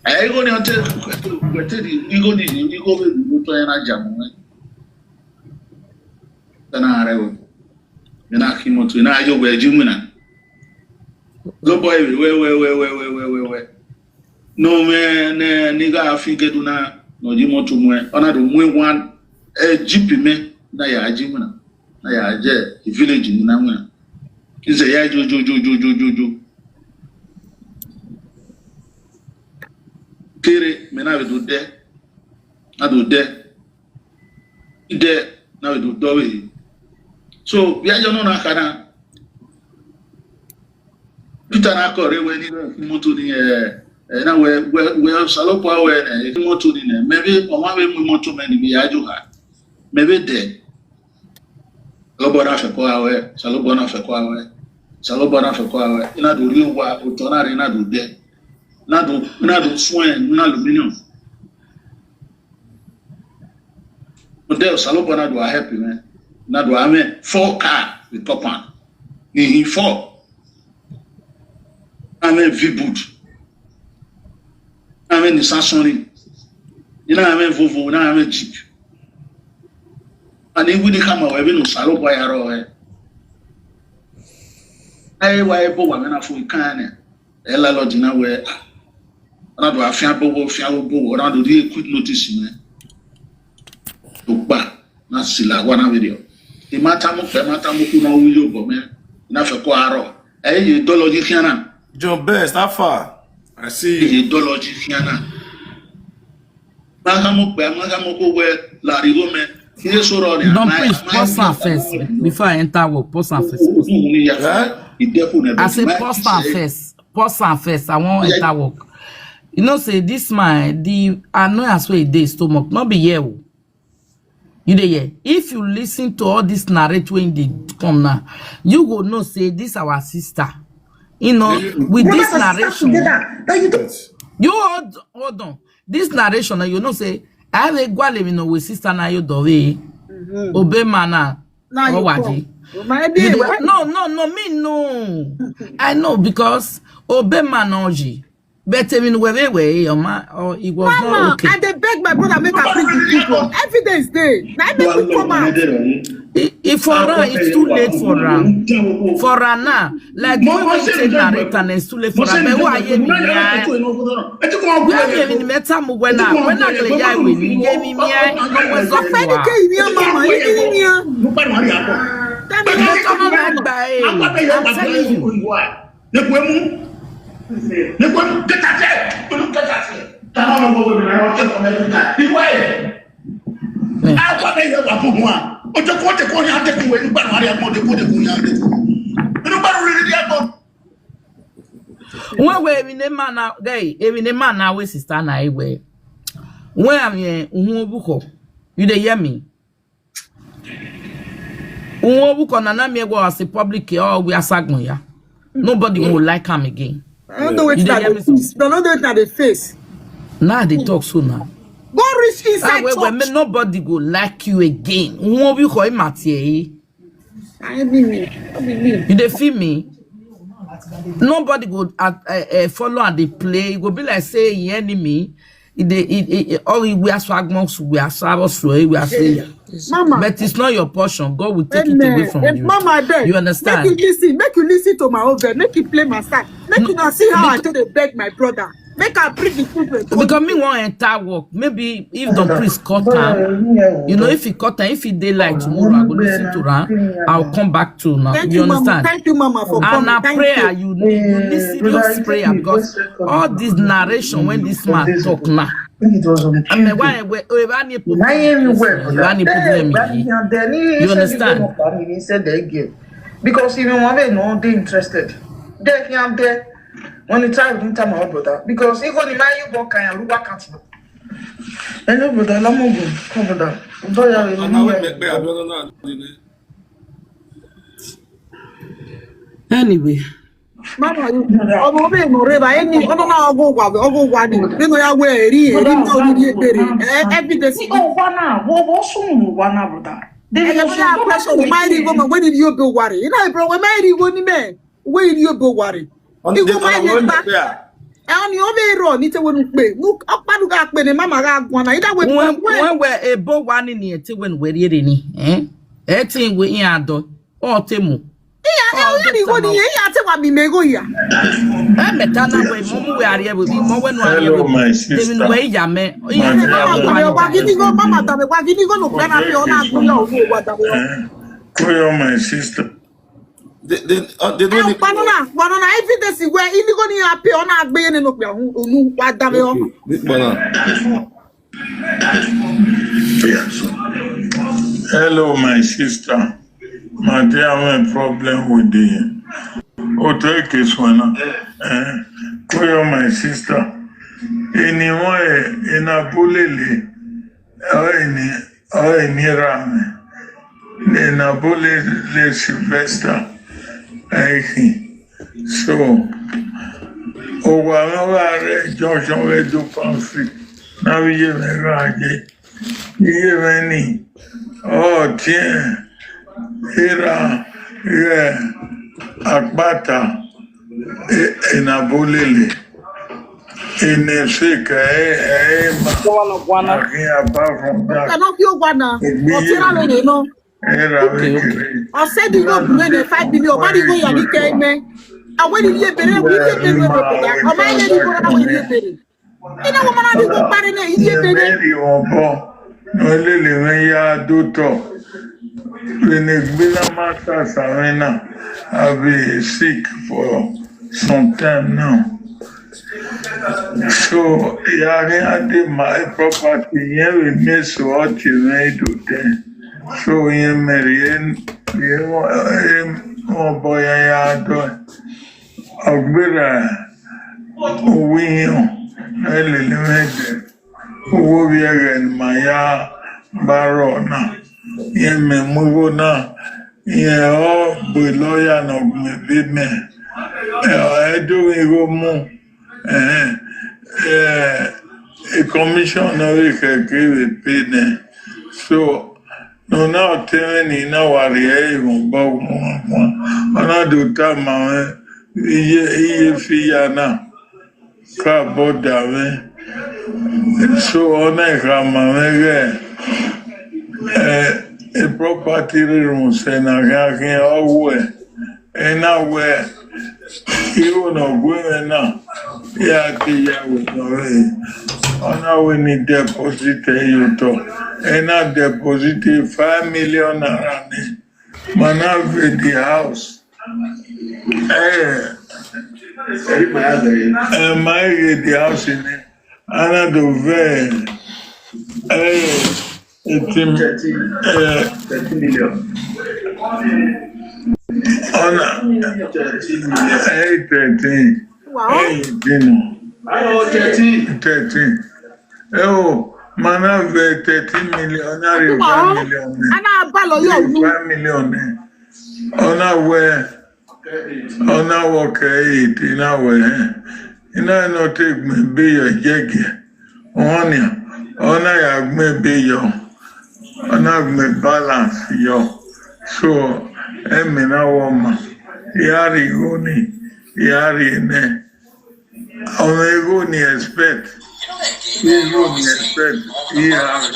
I go to tell you go to an jam. Then I will. Then I came on to an eye where Jimina. Go boy, wait. No man, nigga, I figure do not, no, you want to win. Another win one. GP me na ya ajimuna na ya aje village ni na muna ize ya jojo kere me na we do de na we do we so bia jo no na kana Peter na ko re we ni moto ni na we salopo we ni moto ni maybe o ma we moto me ni ya jo ha maybe dead. Lobona fe kwa we, salobona fe kwa we. Salobona fe kwa we. Ina do ri wa utonare na do dead. Na do soin na aluminium. Model salobona do happy man. Na do ame 4 car with top on. Ni 4. Ame V-boot. Ame Nissan Sony. Ina ame Volvo, na ame Jeep. And if we come away, we no salo boy aro. I why bo wa na fu kan e la lo dina we. Na do afia bo na do dey quick notice me. To ba na sila wana video. E mata mo ku na wi yo bo me. Na fe ko aro. E ye dology fiana. John Best, how far? I see. Ye dology fiana. Maga mo ko we la rigo me. Don't please pause on first before I enter work. Pause on first. I say pause on first. I won't enter work. You know, say this man, the annoyance way they stomach, not be here. You dey hear? If you listen to all this narrative when they come now, you go know say this our sister. You know, with this narration, you hold on. This narration, you know, say. I have a gwale no with sister na you do we obe mana no waji no me no I know because obe manoji but I mean we or it was Mama, not okay. And they beg my brother make her bring the people. Evidence day. Now make me come out. If for her, it's too late for her. For her now, like we will say narrate and it's too late for her. But who are you? We are giving me time when I play I win. You gave me me. I was up for you, Mama. You give me. I'm telling you. When we in the man now, guy, even the man now, we sister na iwe. When I'm here, you dey hear me? Unwobuko na na me go as a public or we are sagmo ya. Nobody will like him again. I don't know what that the face. Now they talk so now. Go reach inside. When nobody go like you again. Unwobuko imati. I be me. You dey feel me? Nobody go follow and they play. It go be like say enemy. All we are swagmons, we are sabos, we are saying. Mama, But it's not your portion. God will take it away from you. Mama, You understand? Make you listen to my own verse. Make you play my side. Make you not see how I told to beg my brother. Make her bring the food. Because me want entire work. Maybe if the priest cut her, if he cut her, if he daylight tomorrow, I go listen to her. I'll come back to now. Thank you you, understand? Mama. Thank you, Mama, for coming. And a prayer, you need serious prayer because all this narration when this man talk now. I mean, why you understand? Because even when they know they're interested, they're there. When the tribe didn't tell my brother, because he got the man you walk and look back at you. And no brother, let me go. Come brother. Anyway. Mama, ọmọ bẹ́ẹ̀ mọ̀ rẹ̀ báyìí ní ọdún náà ọgọ́ wà ní nínú ya wẹ̀ èrí ní orí ebèrè evidence. Wà náà, wọ́n sùn wà náà brother. Ẹ̀yẹ bí i àpẹẹsọ̀ wọ́n máa rí ìwọ mọ̀ wẹ́n ní yóò bẹ̀ wà rẹ̀. Iná ìbúrọ̀ wọ́n máa rí ìwọ ní mẹ́ wẹ́n ní yóò bẹ̀ wà rẹ̀. Ìwọ máa ní ìgbà. Ẹ̀hún ni ó bẹ̀ rọ̀ ní tẹ́wọ́n ní pé ọ̀pánùgà pé ní mama ga gbọ́n náà. Ìdáwọ̀ wọ́n wẹ̀ èbó wa ní ni ẹ̀tí wẹ̀ wẹ̀rí èrè ni. Ẹ̀ tí ń wẹ̀ ìyá àdọ̀ ọ̀ tẹ́ mu. Hello, my sister. My sister. Hello, my sister. My dear, I have a problem with the take this one. Call my sister. Anyway, in a bully, or any ram, in a bully Sylvester. So, whatever Joshua will do conflict. Now we have any. Oh, dear. Era akbata enabulele eneseka apart from that when I've been sick for some time now. So, my property here with me, so what you made to them. So, you marry, oh boy, I do. Agbera, who we are in my barona. Yeah, me move now. Yeah, oh, boy, lawyer no me me. I do go more. A commission no we can give pay. So no now telling you now worry even about one. I do time my na ka boda me. So on I come a property room and I can always and now where you know going now. Yeah, with we need deposit you to and I deposited 5 million around it. Man, I've the house. And I the house in it. And I do very 13 million. On 13. Wow. 13. Oh, man, I have 13 million. I 5 million. And I have 5 million. On our way. On our work, in our way. And I not take me be your jaggy. On I have me be your. On I have me balance your. So, I mean, I woman. Yari Goni. Yari ne. On a go ni expect. expect he has.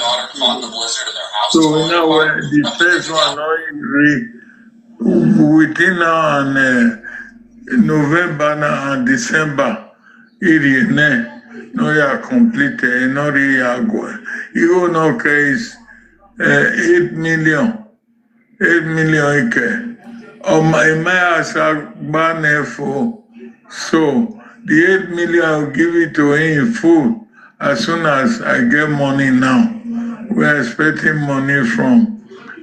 So now the first one within now and November now and December, no ya complete no ya go. You know case 8 million. 8 million ike. My house for so the 8 million I'll give it to him in full as soon as I get money now. We're expecting money from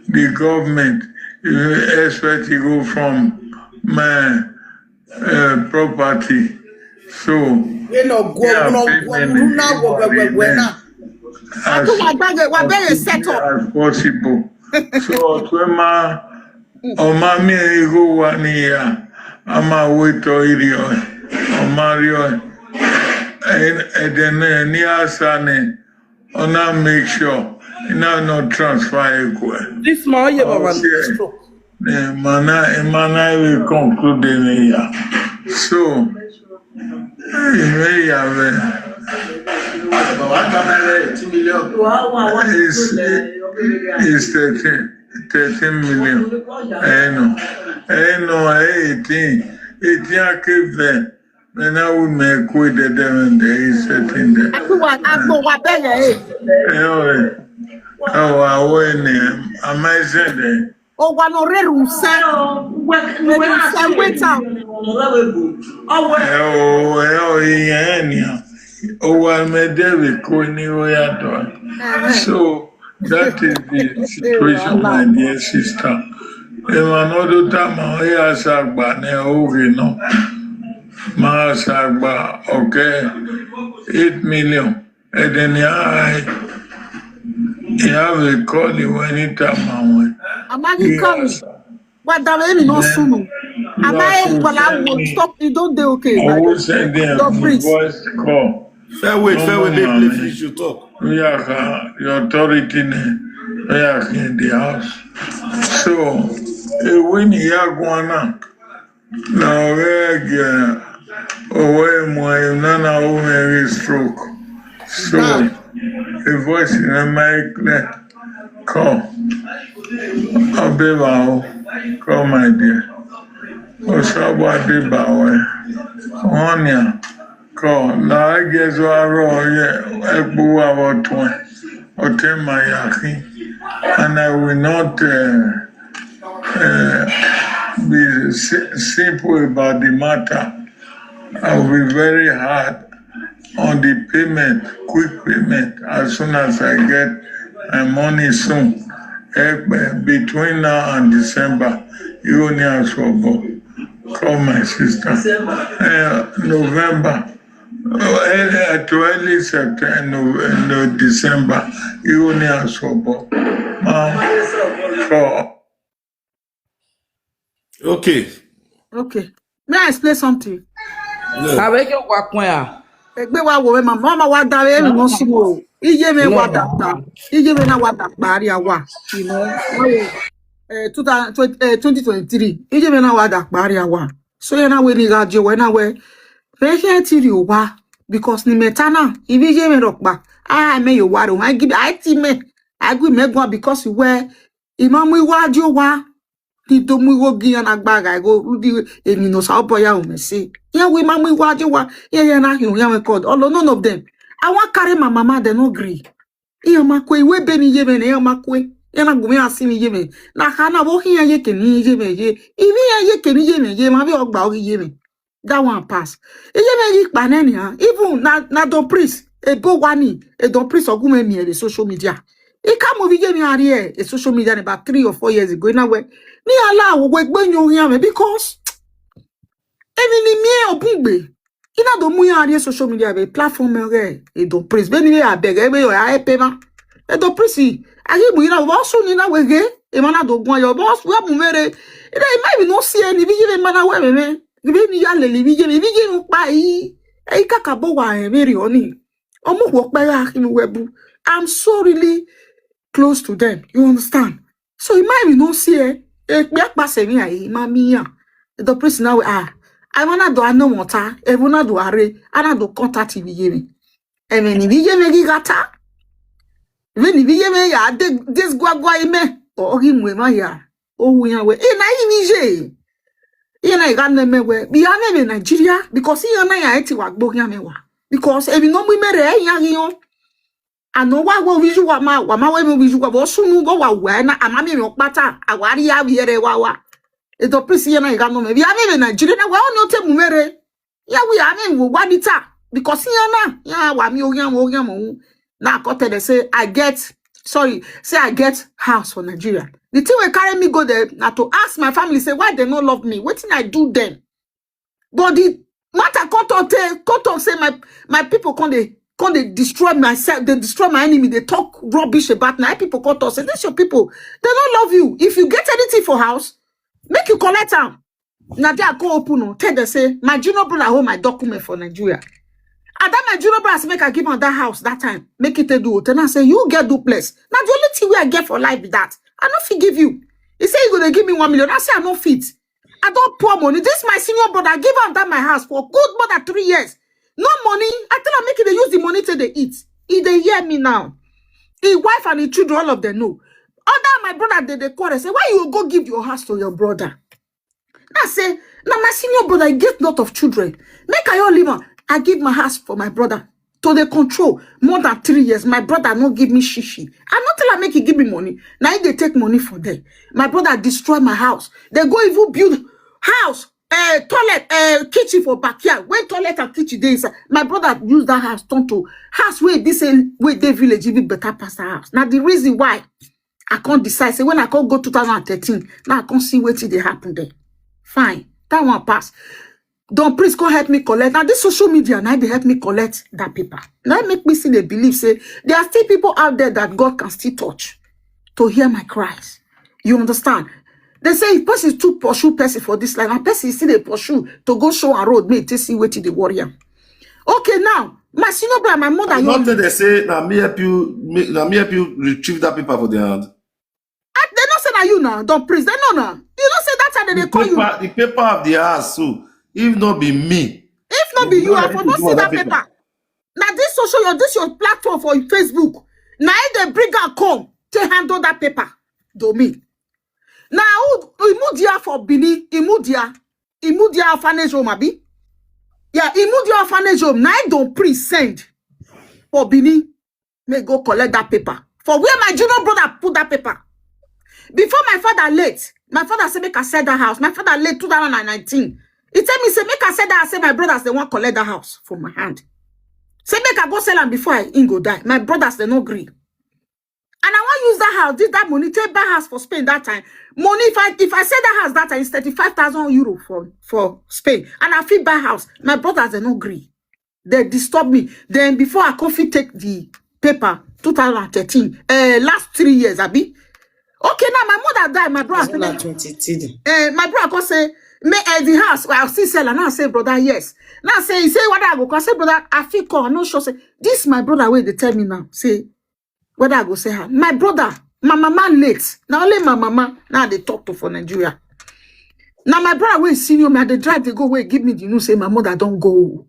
the government. You expect to go from my property. So as possible. So Omami ego 1 year. Ama wait to idio. Omario. And then near Sunny. Ona make sure. No transfer equal. This small year, Mana will conclude the year. So, you have is 13 million. I know 18 I keep there. Then I will make with them and they is setting there. Oh, I went amazing. Oh, one already said, wait out. Oh, I made David so that is the situation, my dear sister. Another time, I asked okay, 8 million. And then I have a call you anytime I went. What the no soon. Am I stop? You don't do okay. I will send them voice call. Fair wait, baby, please, you talk. We are the authority in the house. So, when you are going on, now nana stroke. So, a voice in a mic call. Call my dear. Call. Now I guess I and I will not be simple about the matter. I will be very hard on the payment, quick payment, as soon as I get my money soon. Between now and December, you only ask for call my sister. November, to early September, no, December, you only ask for call. Okay. May I explain something? Avec you walk where? Mama wa dare mi no sumo. Ije me wa data. Ije me na wa dakpari awa. You know. 2023. Ije me na wa dakpari awa. So you na we ni radio we na we. Fe tiri owa because ni metana. Ibi ije me rokpa. I me yo wa ro. I give I ti me. I go me go because we imamu iwaju wa. Di do mu wo gian agbaga go udi emi no sa obo ya o me say. Yeah, we mama iwaju wa. Yeah, na hu ya me called. All none of them. I want carry my mama, they no agree. Iya makwe we beni yeme ne ya makwe. Ya na gume asimi yeme. Na kana bo hiya ye keni yeme ye. Ibi ya ye keni yeme ye ma bi ogba ogi yeme. That one pass. Yeme yi paneni ha. Even na don priest e bo wani e don priest ogume mi the social media. E come over yeme ari e social media about 3 or 4 years ago na we. Ni ala wo we gbenyo ya me because emi ni mi obugbe. Ina do mu ya social media be platform e do priest be ni abege be yo ya pema e do priest ayi mu ina bo so ni na wege e mana do gun yo bo so mu mere e mai no see any bi ye mana we me bi ni ya le bi ye mu pa yi e kaka bo wa e mere oni omo wo pe ya kinu webu. I'm so really close to them, you understand? So it might be no see e pe pa se mi ayi ma mi ya e do priest now I wanna do no water, I wanna do are, I do contact me. Emeni biye me gigata. Veni biye me ya this gwa ime. O gi mwe ma ya. O wu ya we. E na imije. E na ga na mewe. Bi ya me Nigeria because e na ya eti wa gbo ya mewa. Because e bi no mu mere e ya yon. Ano wa wiju wa ma we wiju wa bo sunu go wa na amami me okpata awari ya biere wa. E do prisi ya na ga no me. Bi ya me Nigeria na wa no te mu mere. Ya we ame wo wadita because ya wa mi oyan na kote they say I get house for Nigeria. The thing will carry me go there now to ask my family say why they not love me. What thing I do them? But the matter koto say my people can't they destroy myself, they destroy my enemy, they talk rubbish about my people koto say that's your people. They don't love you. If you get anything for house, make you collect them. Now they go open tell they say my junior brother hold my document for Nigeria. And that my junior brother make I give on that house that time. Make it a do. Then I say you get duplex. Now the only thing we I get for life is that. I not fit give you. He say you gonna give me 1 million. I say I not fit. I don't pour money. This my senior brother. I give him that my house for good more than 3 years. No money. I tell him make it they use the money till they eat. He they hear me now. His wife and his children, all of them know. Other my brother they call and say, why you go give your house to your brother? I say, now my senior brother, I get lot of children. Make I all live on. I give my house for my brother. To the control. More than 3 years. My brother not give me shishi. I not tell her make he give me money. Now they take money for them. My brother destroy my house. They go even build house, toilet, kitchen for backyard. When toilet and kitchen there is, my brother use that house turn to house where this way they village even better pass the house. Now the reason why I can't decide, say when I can't go 2013, now I can't see what they happen there. Fine, that one pass. Don't please go help me collect. Now this social media now they help me collect that paper. Now make me see the belief say there are still people out there that God can still touch to hear my cries. You understand? They say if person is too pursue person for this line, and person still they pursue to go show a road, me to see what the warrior. Okay, now my senior brother, my mother. Not that they say now me help you retrieve that paper for their hand. They don't say that you now. Don't please. They know now. You don't say that time they call you. The paper of the house, so if not be me. If not be you, I for not see that paper. Now this social, this your platform for Facebook. Now they bring her come to handle that paper. Do me. Now imudia for Bini, imudia orphanage home abi. Yeah, imudia orphanage home. Now don't present for Bini. May go collect that paper. For where my junior brother put that paper. Before my father late, my father said make I sell that house. My father late 2019. He tell me say make I sell that. I say my brothers they want collect that house from my hand. Say make I go sell them before I go die. My brothers they no agree. And I want use that house. Did that money take buy house for Spain that time? Money if I sell that house that time is 35,000 euro for Spain. And I feel buy house. My brothers they no agree. They disturb me. Then before I could take the paper 2013. Last 3 years, Abi. Okay, now my mother died. My brother. My brother go say, me the house. Well, I'll still sell. And I say, brother, yes. Now say, he say what I go. I say, brother, I feel call. I'm not sure. Say this, my brother. Wait, they tell me now. Say whether I go say her. My brother, my mama late. Now only my mama now they talk to for Nigeria. Now my brother will senior me. They drive. They go away. Give me the news. Say my mother don't go.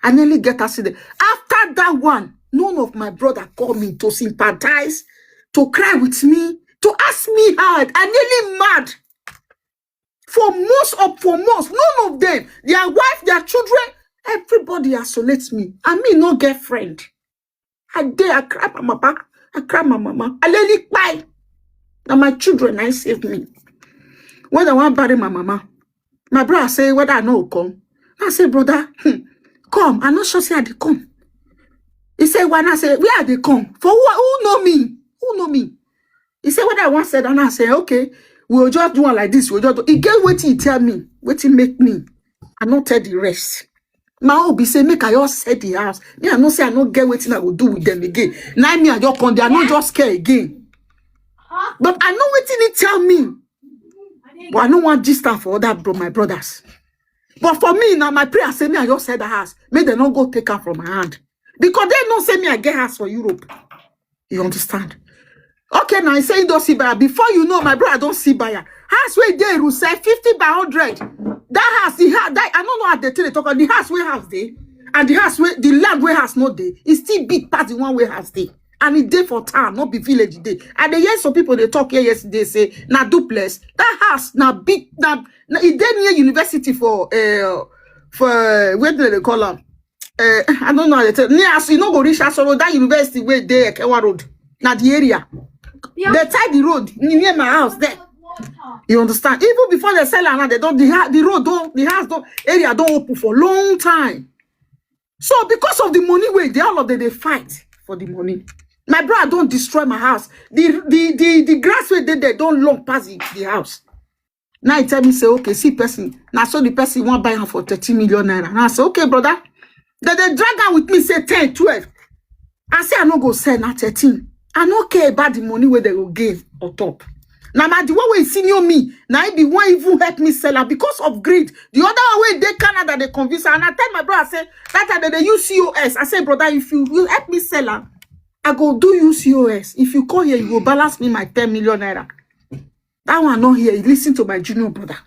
I nearly get accident. After that one, none of my brother called me to sympathize, to cry with me. To ask me hard, I nearly mad. For months, none of them, their wife, their children, everybody isolates me. And me no get friend. I cry my papa, I cry my mama. I let it Kpai. Now my children, I save me. When I want to bury my mama, my brother say, whether I know come. I say, brother, come. I'm not sure say I dey come. He say, when I say, where they come? For who know me? Who know me? He said, what I once said, and I say, okay, we'll just do one like this. We'll just do. He get what he tell me, what he make me. I not tell the rest. My hobby say, make I just set the house. Me, I not say I not get what I will do with them again. Now me, I just come there, I not just care again. But I know what he tell me. But I don't want distance for other my brothers. But for me, now my prayer say, me, I just set the house. May they not go take her from my hand. Because they don't say me, I get house for Europe. You understand? Okay, now I say don't see buyer. Before you know, my brother don't see buyer. House where they will say 50 by 100. That house, the house, that I don't know how they tell they talk about the house where house they. And the house where the land where has no day, it's still big past the one where has day. And it day for town, not be village day. And the years some people they talk here yesterday say na duplex. That house na big it dey near university for where do they call them? I don't know how they tell. Near as you know go reach Asoro, that university where there Kewa Road. Now the area. Yeah. They tie the road near my house there. You understand? Even before they sell land, they don't the road don't the house don't area don't open for long time. So because of the money way, all of them they fight for the money. My brother don't destroy my house. The grass where they don't long pass the house. Now he tell me say okay, see person. Now so the person want buy her for 30 million naira. Now I say okay, brother. Then they drag her with me say 10, 12. I say I no go sell now 13. I no care about the money where they will give on top. Now the one way senior me, now it be one even help me sell her because of greed. The other way they Canada they convince her. And I tell my brother, I say that time they use COS. I say brother, if you will help me sell her, I go do you COS. If you call here, you go balance me my 10 million naira. That one not here. Listen to my junior brother.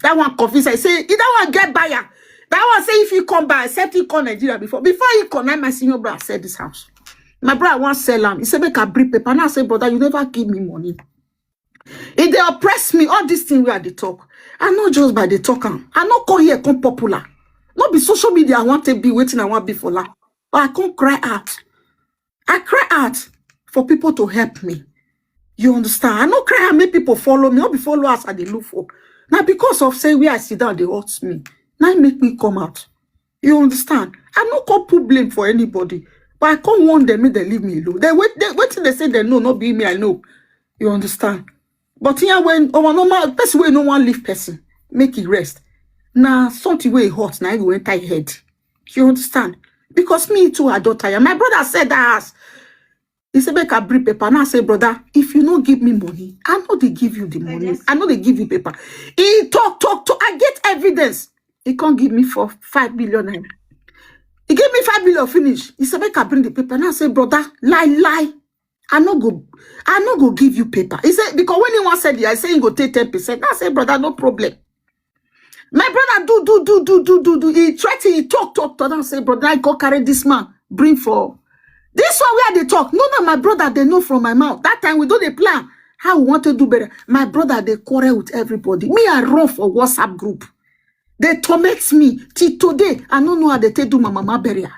That one convince. I say either one get buyer. That one say if you come by, except he call Nigeria before you connect my senior brother sell this house. My brother want sell him. He said make a bring paper. And I say brother, you never give me money. If they oppress me, all these things where they talk, I not just by the talk. I not call here come popular. Not be social media. I want to be waiting. I want to be for that. But I can't cry out. I cry out for people to help me. You understand? I not cry and make people follow me. Not be followers and they look for. Now because of say where I sit down, they hurt me. Now make me come out. You understand? I not call put blame for anybody. But I can't want them, make them leave me alone. They wait till they say they know, not be me, I know. You understand? But here when normal person way no one leave person, make it rest. Now something way hot, now you enter your head. You understand? Because me too, I don't tire. My brother said that. He said, make a brief paper. Now I say, brother, if you don't give me money, I know they give you the money. I know they give you paper. He talk. I get evidence. He can't give me for 5 million naira. He gave me 5 million finish. He said, make I bring the paper. Now I say, brother, lie. I no go give you paper. He said, because when he once said it, I say he go take 10%. Now I say, brother, no problem. My brother do. He tried to, he talk. Now I say, brother, I go carry this man, bring for. This one where they talk. No, my brother, they know from my mouth. That time we do the plan. How we want to do better. My brother, they quarrel with everybody. Me, I run for WhatsApp group. They torment me. Till today, I don't know how they take do my mama burial.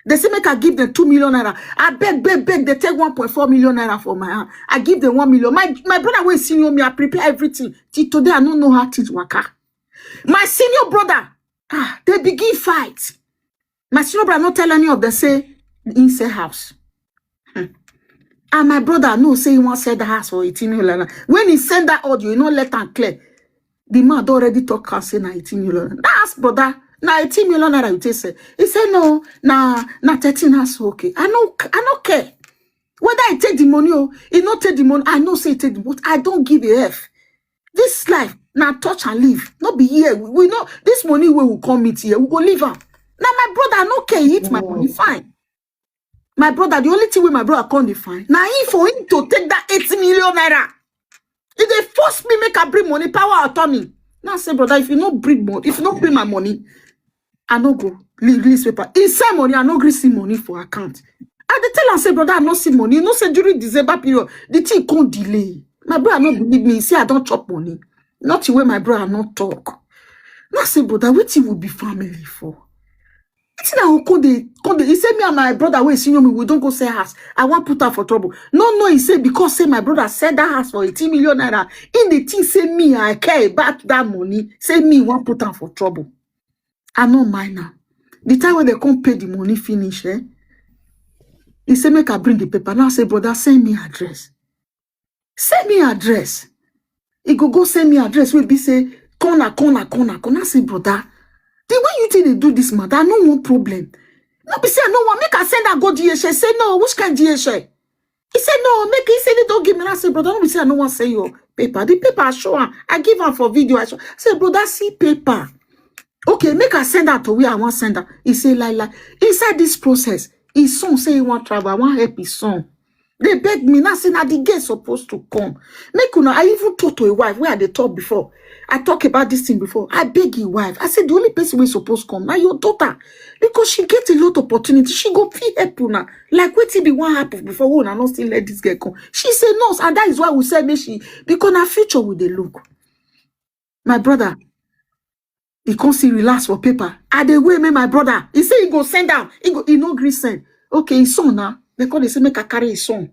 They say make I give them 2 million naira. I beg. They take 1.4 million naira for my hand. I give them 1 million. My brother will senior me. I prepare everything. Till today, I don't know how to work. My senior brother, they begin fight. My senior brother not tell any of them say inside house. And my brother no say he want sell the house for 18 million. When he send that audio, you know let and clear. The man already talk and say na 18 million. That's brother. Na 18 million naira you take say. He said no, na 13 house okay. I no care. Whether I take the money or he not take the money, I know say take the money. I don't give a F. This life, now touch and leave. Not be here. We know this money where we come meet here. We go leave her. Now my brother no care. He eat my money fine. My brother, the only thing with my brother can't define. Now for him to take that 80 million naira, if they force me make I bring money, power attorney. Now I say, brother, if you not bring money, if you not bring my money, I no go release paper. Inside money, I no receive money for account. I dey tell and say, brother, I no see money. You know, say during December period, the thing can't delay. My brother not believe me. Say I don't chop money. Not the way my brother not talk. Now say, brother, what will be family for? He said me and my brother when senior me, we don't go sell house. I want put her for trouble. No, he said because say my brother said that house for 18 million naira. In the thing say me, I care about that money. Say me want put her for trouble. I know mine now. The time when they come pay the money finish, he said make I bring the paper. Now I say, brother, send me address. Send me address. He go send me address. We be say corner. I say, brother, the way you think they do this matter, I no one problem. No, be say I no one make I send that go DHL. Say no, which kind DHL? He said no, make he said they don't give me. I say, brother, don't be say I no one say your paper. The paper I show her. I give her for video. I say, brother, see paper. Okay, make I send that to where I want send that. He say like inside this process, his son say he want travel. I want help his son. They beg me now, say now the girl supposed to come. Make una, I even talk to a wife where they talk before. I talk about this thing before. I beg your wife. I said the only person we supposed to come now your daughter, because she get a lot of opportunity. She go feel help una. Like what be one happen before we not still let this girl come. She say no, and that is why we say me she because her future with the look. My brother, he can't see relax for paper. I the way me my brother. He say he go send down. He no agree send. Okay, his son now. Because they say make I carry his son.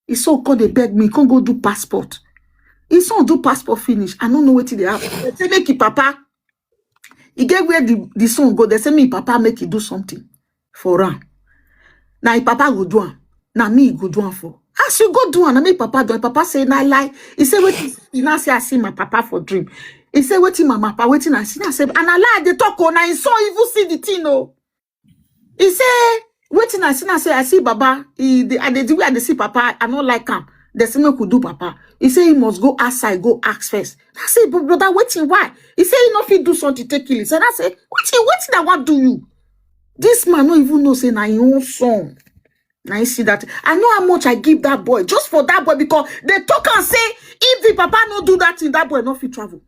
His son call they beg me. He can't go do passport. His son do passport finish. I don't know what they have. They say make it papa. He get where the son go. They say me papa make he do something for him. Now his papa go do am. Now me go do am for. As you go do am, now me papa do. Papa say na lie. He say wait. He now say I see my papa for dream. He say waiting my papa waiting I see. I say and I lie they talk on. Now his son even see the thing oh. He say. Waiting, I see Baba. The way I see Papa, I don't like him. The same could do Papa. He say he must go outside, go ask first. I say, but brother, waiting, why? He say he not fit do something to take kill. He said, I say, waiting, I want do you? This man don't even know say na his own son. Now you see that. I know how much I give that boy just for that boy because they talk and say if the Papa no do that thing, that boy not fit travel.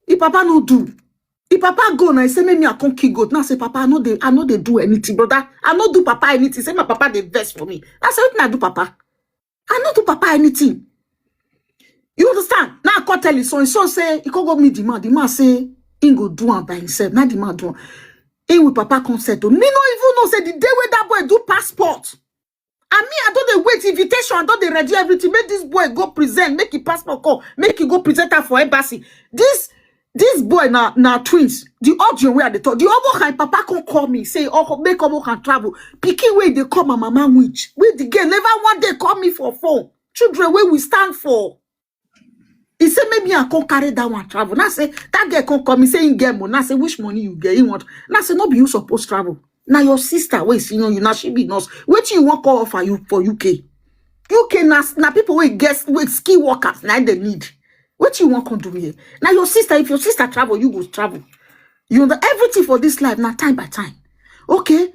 If Papa no do. If Papa go now, he say me I can't kill goat. Now say Papa, I know they do anything, brother. I not do Papa anything. Say my Papa they best for me. I say what I do Papa? I not do Papa anything. You understand? Now I can't tell his son. His son say he can't go meet the man. The man say he go do am by himself. Now the man do am. He with Papa consent. Me no even know say the day where that boy do passport. And me I don't wait invitation. I don't ready everything. Make this boy go present. Make his passport come. Make he go present her for embassy. This boy now twins. The audio where they talk. The other Papa can call me. Say, oh, make Omo can travel. Picking where they call my mama witch. Where the girl never one day call me for phone. Children where we stand for. He say maybe I can carry that one travel. Now say that girl can call me saying get money. Now say which money you get? You want? Now say no be you supposed to travel. Now your sister wait, you know you now she be nurse. What you want call offer you for UK? UK now people will guess with ski workers now they need. What you want to do here? Now your sister, if your sister travel, you go travel. You know everything for this life now time by time. Okay?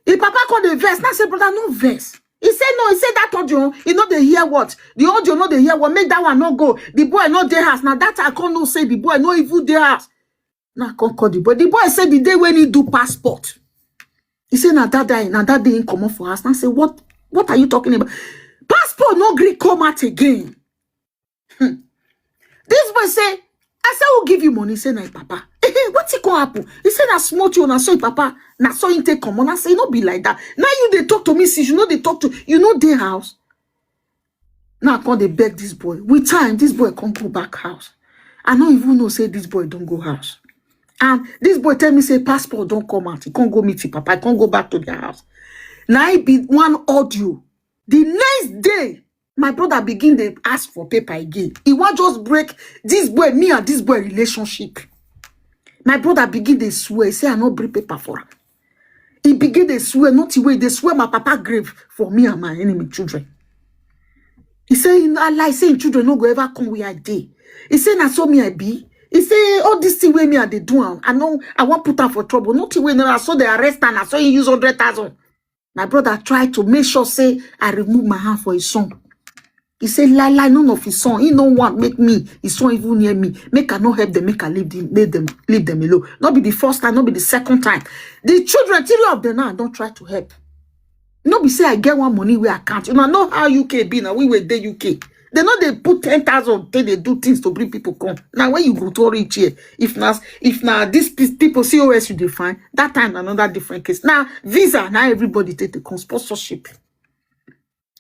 If Papa call the verse, now say brother no verse. He said no, he said that audio, he know they hear what? The audio know they hear what, make that one not go. The boy not their house. Now that I can't no say the boy no even their house. Now I can't call the boy. The boy said the day when he do passport. He said now that day in come for us. Now say what are you talking about? Passport no Greek come out again. This boy say, I say who give you money? He say na Papa. What's it gonna happen? He said I smart you and I saw Papa. Na saw him take come on. I say no be like that. Now you they talk to me since you know they talk to you know their house. Now I can't they beg this boy. With time, this boy can't go back house. I don't even know say this boy don't go house. And this boy tell me say passport don't come out. He can't go meet his Papa. He can't go back to their house. Now it be one audio. The next day. My brother begin to ask for paper again. He want just break this boy, me and this boy relationship. My brother begin to swear. He say I not bring paper for him. He begin to swear, not the way they swear my papa grave for me and my enemy children. He say I lie, saying children no go ever come where I dey. He say na so me I be. He say all this thing where me and they do am. I know I want put am for trouble. Not the way I saw they arrest and I saw he use 100,000. My brother tried to make sure say I remove my hand for his son. He said, lie, none of his son. He don't want make me, his son even near me. Make I not help them, make I leave them alone. Not be the first time, not be the second time. The children, 3 of them now, don't try to help. Not be say I get one money where I can't. You know how UK be now. We were the UK. They know they put 10,000, they do things to bring people come. Now when you go to reach here, if now these people COS you define, that time another different case. Now visa, now everybody take the sponsorship.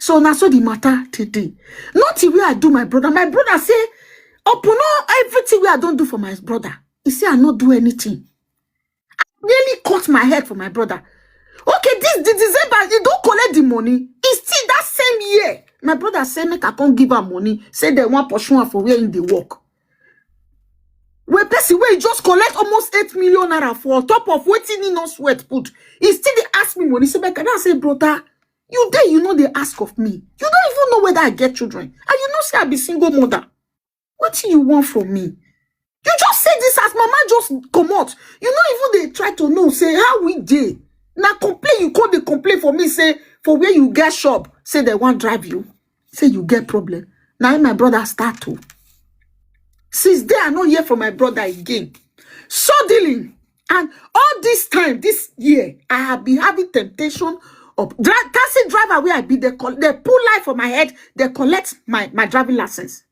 So now so the matter today. Not the way I do my brother. My brother say, upon all everything I don't do for my brother. He say I not do anything. I nearly cut my head for my brother. Okay, the December, he don't collect the money. It's still that same year. My brother say make I can't give her money. Say they want pursue for where in the work. Where person where he just collect almost 8 million naira for top of waiting in no sweat put. He still they ask me money. Say, can I say, brother? You there, you know they ask of me. You don't even know whether I get children. And you know say I be single mother. What do you want from me? You just say this as mama just come out. You know even they try to know, say how we did. Now complain, you call the complaint for me, say, for where you get shop, say they won't drive you. Say you get problem. Now my brother start to. Since then, I not hear from my brother again. Suddenly, and all this time, this year, I have been having temptation of taxi driver where I be, they pull light for my head, they collect my driving license.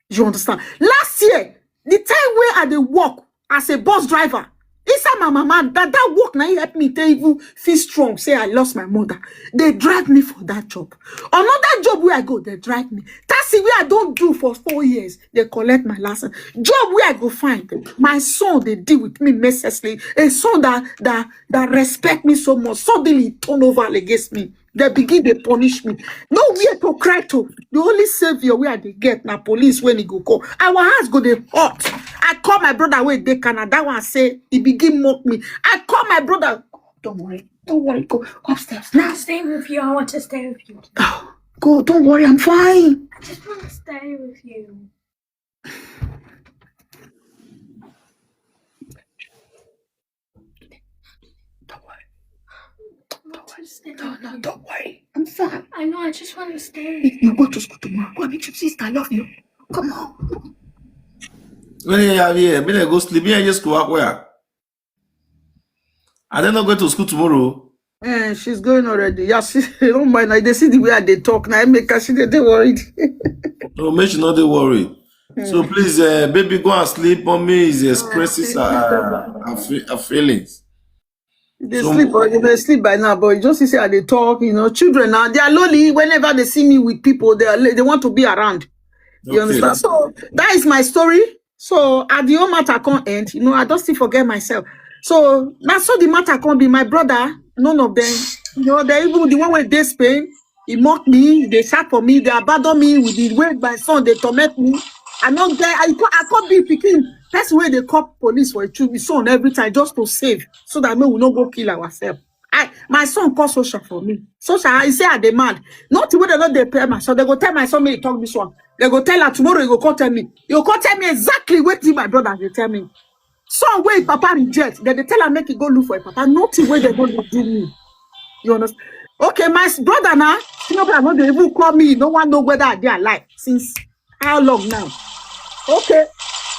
You understand? Last year, the time where I dey work as a bus driver, inside my mama, that work now help me to even feel strong. Say I lost my mother. They drag me for that job. Another job where I go, they drag me. Taxi where I don't do for 4 years, they collect my license. Job where I go find my son, they deal with me mercilessly. A son that respect me so much, suddenly turn over against me. They begin to punish me. Nowhere to cry to. The only savior where they get now police when he go call. Our house go they hot. I call my brother where they Canada. That one say he begin mock me. I call my brother. Don't worry, go upstairs now. I'll stay with you. I want to stay with you. Oh, go, don't worry, I'm fine. I just want to stay with you. Don't worry. No, Don't worry. I'm fine. I know, I just want to stay. If you go to school tomorrow, go and meet your sister. I love you. Come on. When you have here, me go sleep. Me just go out where? I don't not go to school tomorrow. She's going already. Yeah, she don't mind. They see the way they talk now. I make her she they worried. No, make she not they worry. So please, baby, go and sleep. Mommy is expressing her feelings. They sleep, or they sleep by now. But just say they talk. You know, children now they are lonely. Whenever they see me with people, they want to be around. You understand? So that is my story. So at the whole matter can't end. You know, I don't still forget myself. So now so the matter can't be my brother. None of them. You know, they even the one with they Spain. He mocked me. They shout for me. They abandon me with the way my son. They torment me. I not there. I can't be picking. That's where they call police for a son every time just to save so that we will not go kill ourselves. My son call social for me. Social, I say I demand. Not the way they not they pay my son. They go tell my son me talk this one. They go tell her tomorrow. You go call tell me. You go tell me exactly what my brother they tell me. Some way papa reject. Then they tell her make you go look for a papa. Nothing way they go do me. You understand? Okay, my brother now. You know, they even call me. No one know whether they are alive since how long now. Okay.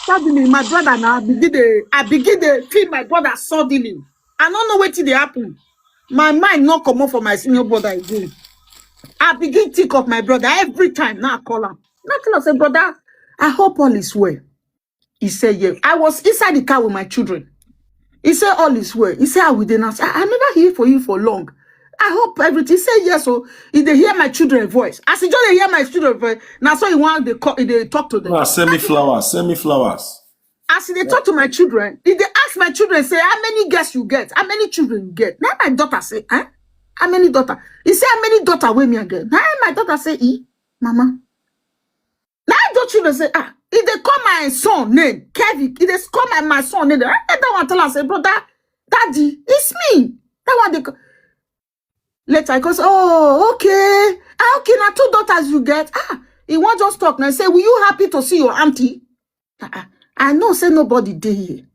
Suddenly, my brother now I begin to feel my brother suddenly. I don't know what did happen. My mind not come up for my senior brother again. I begin to think of my brother every time. Now I call him. Now I say, brother, I hope all is well. He said, yeah. I was inside the car with my children. He said, all is well. He said, I will denounce. I never hear for you for long. I hope everything. He said, yes. So if they hear my children's voice, as he just hear my children's voice, now so he want they talk to them. No, send me flowers. As they talk to my children, if they ask my children, say, how many girls you get? How many children you get? Now my daughter say, huh? How many daughter? He say, how many daughter will me again? Now my daughter say, mama. Now the children say, if they call my son name, Kevin, if they call my son name, that one tell her, say, brother, daddy, it's me. That one they call. Later, he goes, oh, okay. Okay, now 2 daughters you get. He won't just talk now. Say, will you happy to see your auntie? I know, say nobody there here.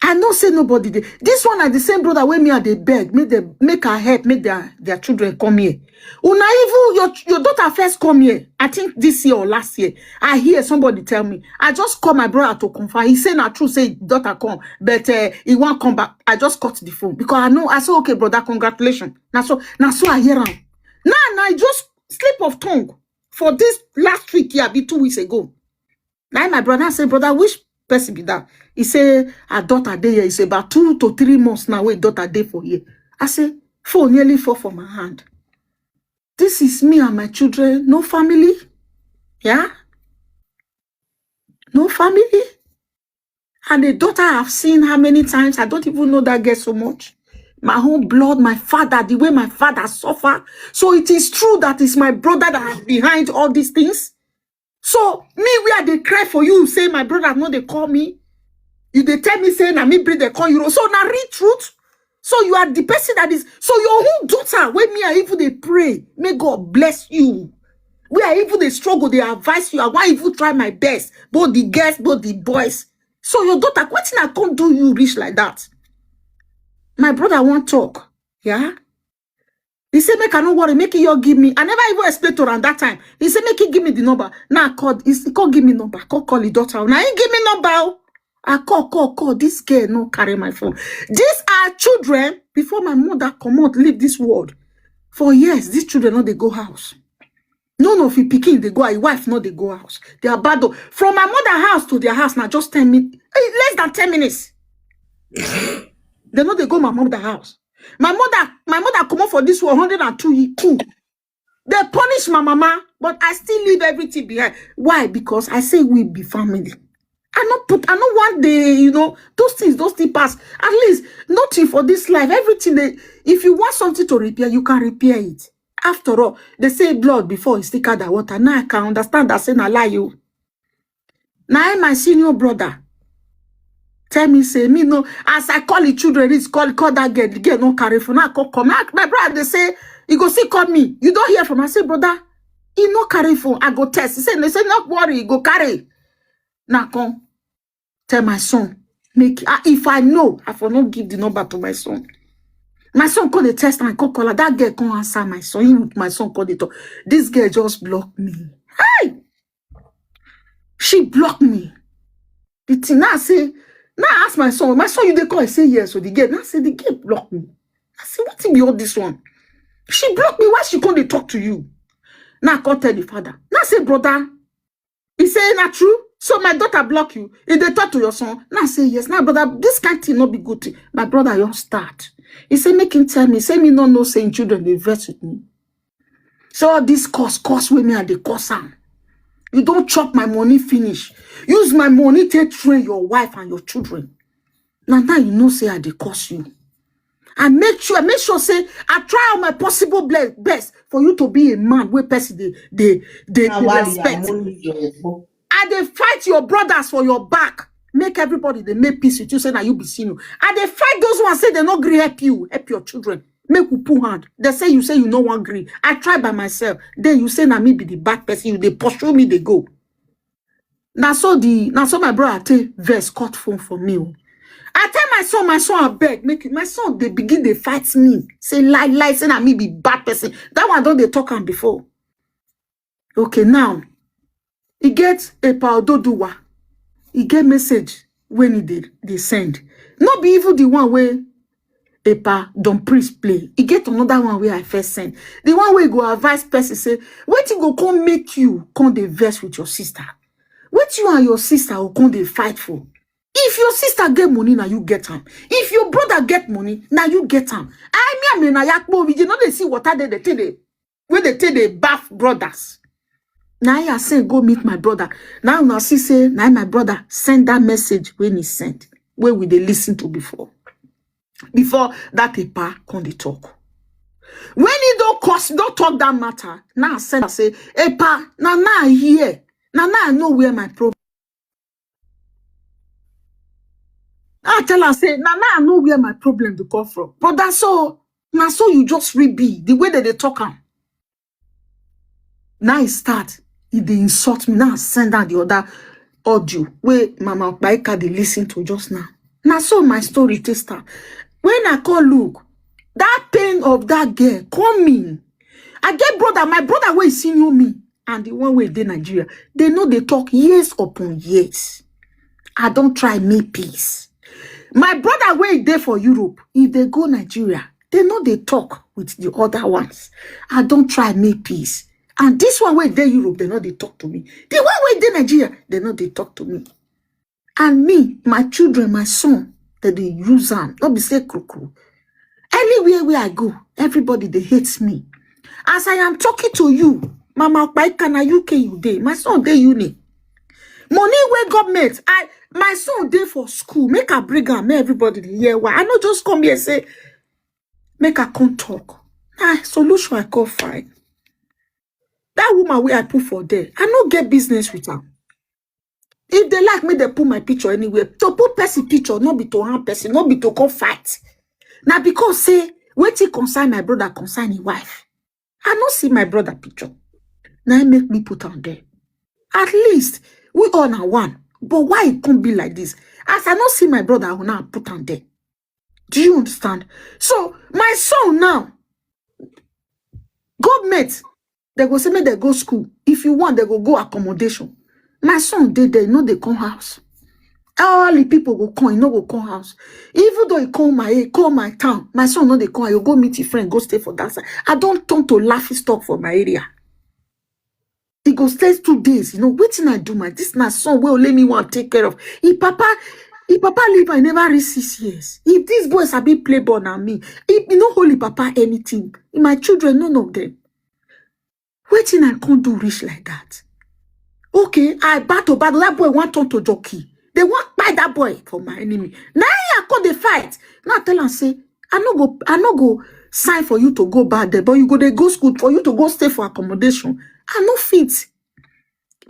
I know, say nobody there. This one are the same brother where me and they beg, make her help, make their children come here. Una even your daughter first come here. I think this year or last year. I hear somebody tell me. I just call my brother to confirm. He say not true, say daughter come, but he won't come back. I just cut the phone because I know. I say okay, brother, congratulations. Now so I hear him. Now I just slip of tongue for this last week here, be 2 weeks ago. Now my brother say, brother, which person be that? He say, a daughter day here. He say, about 2 to 3 months now, wait, daughter day for here. I say, nearly 4 for my hand. This is me and my children, no family. Yeah? No family. And the daughter I've seen how many times, I don't even know that girl so much. My own blood, my father, the way my father suffered. So it is true that it's my brother that is behind all these things. So me where they cry for you, say my brother no they call me. You they tell me say na me bring they call you. So na real truth. So you are the person that is. So your own daughter, when me and even they pray, may God bless you. We are even they struggle, they advise you. I want even try my best, both the girls, both the boys. So your daughter, what thing I can't do you reach like that? My brother won't talk. Yeah. He said, make I no worry, make you give me. I never even explained to her at that time. He said, make you give me the number. Now I called, he called, give me number. Call the daughter. Now he give me number. I call. This girl no carry my phone. These are children before my mother come out, leave this world. For years, these children no they go house. None of you picking they go, your wife no they go house. They are bad. From my mother house to their house now, just 10 minutes, less than 10 minutes. They know they go my mother house. My mother come out for this 102 cool. They punish my mama, but I still leave everything behind. Why? Because I say we be family. I don't want those things pass. At least nothing for this life. Everything if you want something to repair, you can repair it. After all, they say blood before it's thicker than water. Now I can understand that saying I lie you. Now my senior brother tell me, say me no, as I call the children, it's call that girl, the girl no carry phone. I call come. My brother, they say, you go see call me. You don't hear from. I say, brother, he no carry phone. I go test. They say, not worry, he go carry. Now come, tell my son, make if I know, I will not give the number to my son. My son call the test and call her. That girl can't answer my son. My son call the talk. This girl just blocked me. Hey! She blocked me. The thing now say, now I ask my son, you they call? I say yes. So the girl now say the girl blocked me. I say, what thing be all this one? She blocked me. Why she can't they talk to you? Now I can't tell the father. Now I say, brother, he say not true. So my daughter block you. If they talk to your son, now I say yes. Now brother, this kind of thing not be good thing. My brother, you start. He say make him tell me. Say me no know saying children they vex with me. So all this cost with me and the cost am. You don't chop my money finish. Use my money to train your wife and your children. Now you know say I dey cost you. I make sure say I try all my possible best for you to be a man where person they respect. And they fight your brothers for your back. Make everybody they make peace with you. Say now you be seen. And they fight those ones say they not agree help your children. Make you pull hand. They say you no one agree. I try by myself. Then you say now me be the bad person. You they pursue me, they go. Now so my brother take verse cut phone for me. I tell my son I beg, my son they begin they fight me. Say lie, say now me be bad person. That one don't they talk on before. Okay, now he gets a powdoduwa. He get message when he did they send. Not be even the one where Epa don't priest play. He get another one where I first send. The one where go advise person say, what you go come make you come the verse with your sister? What you and your sister will come they fight for? If your sister get money, now you get them. If your brother get money, now you get them. I mean, na yakbo, we know they see what are they take the where they take the bath brothers. Now I say go meet my brother. Now see say now my brother send that message when he sent where we they listen to before that Epa come they talk. When he don't talk that matter, now I say Epa now I hear now I know where my problem. I tell her say now I know where my problem to come from. But that's so now so you just be the way that they talk am. Now it start. If they insult me, now I send out the other audio where Mama Kpai they listen to just now. Now so my story tester. When I call look, that pain of that girl coming. I get brother, my brother where senior me and the one where they Nigeria. They know they talk years upon years. I don't try make peace. My brother where they for Europe, if they go Nigeria, they know they talk with the other ones. I don't try make peace. And this one where they Europe, they know they talk to me. The one where they Nigeria, they know they talk to me. And me, my children, my son, that they use them, not be say kru. Anywhere where I go, everybody they hates me. As I am talking to you, Mama Kpai kana UK you day, my son day uni. Money where government, my son day for school, make a bring am, make everybody hear why. I not just come here and say, make a come talk. Solution I call fine. That woman where I put for there, I no get business with her. If they like me, they put my picture anywhere. To put person picture, not be to harm person, not be to come fight. Now because say, wait till concern my brother, concern his wife. I not see my brother picture. Now make me put on there. At least we all are one. But why it can't be like this? As I not see my brother, I will now put on there. Do you understand? So my son now, government, they go say me they go school. If you want, they go accommodation. My son did they know they come house. All the people go come, no go come house. Even though he call my town, my son know they come. You go meet your friend, go stay for that side. I don't turn to laughing stock for my area. He go stay 2 days. You know, waiting I do my this my son will let me want to take care of. If papa leave, I never reach 6 years. If these boys have been play ball on me, if you know holy papa anything, my children, none of them. Waiting I can't do rich like that. Okay, I battle. That boy want turn to jockey. They want buy that boy for my enemy. Now I call the fight. Now tell and say, I no go sign for you to go back there, but you go school for you to go stay for accommodation. I no fit.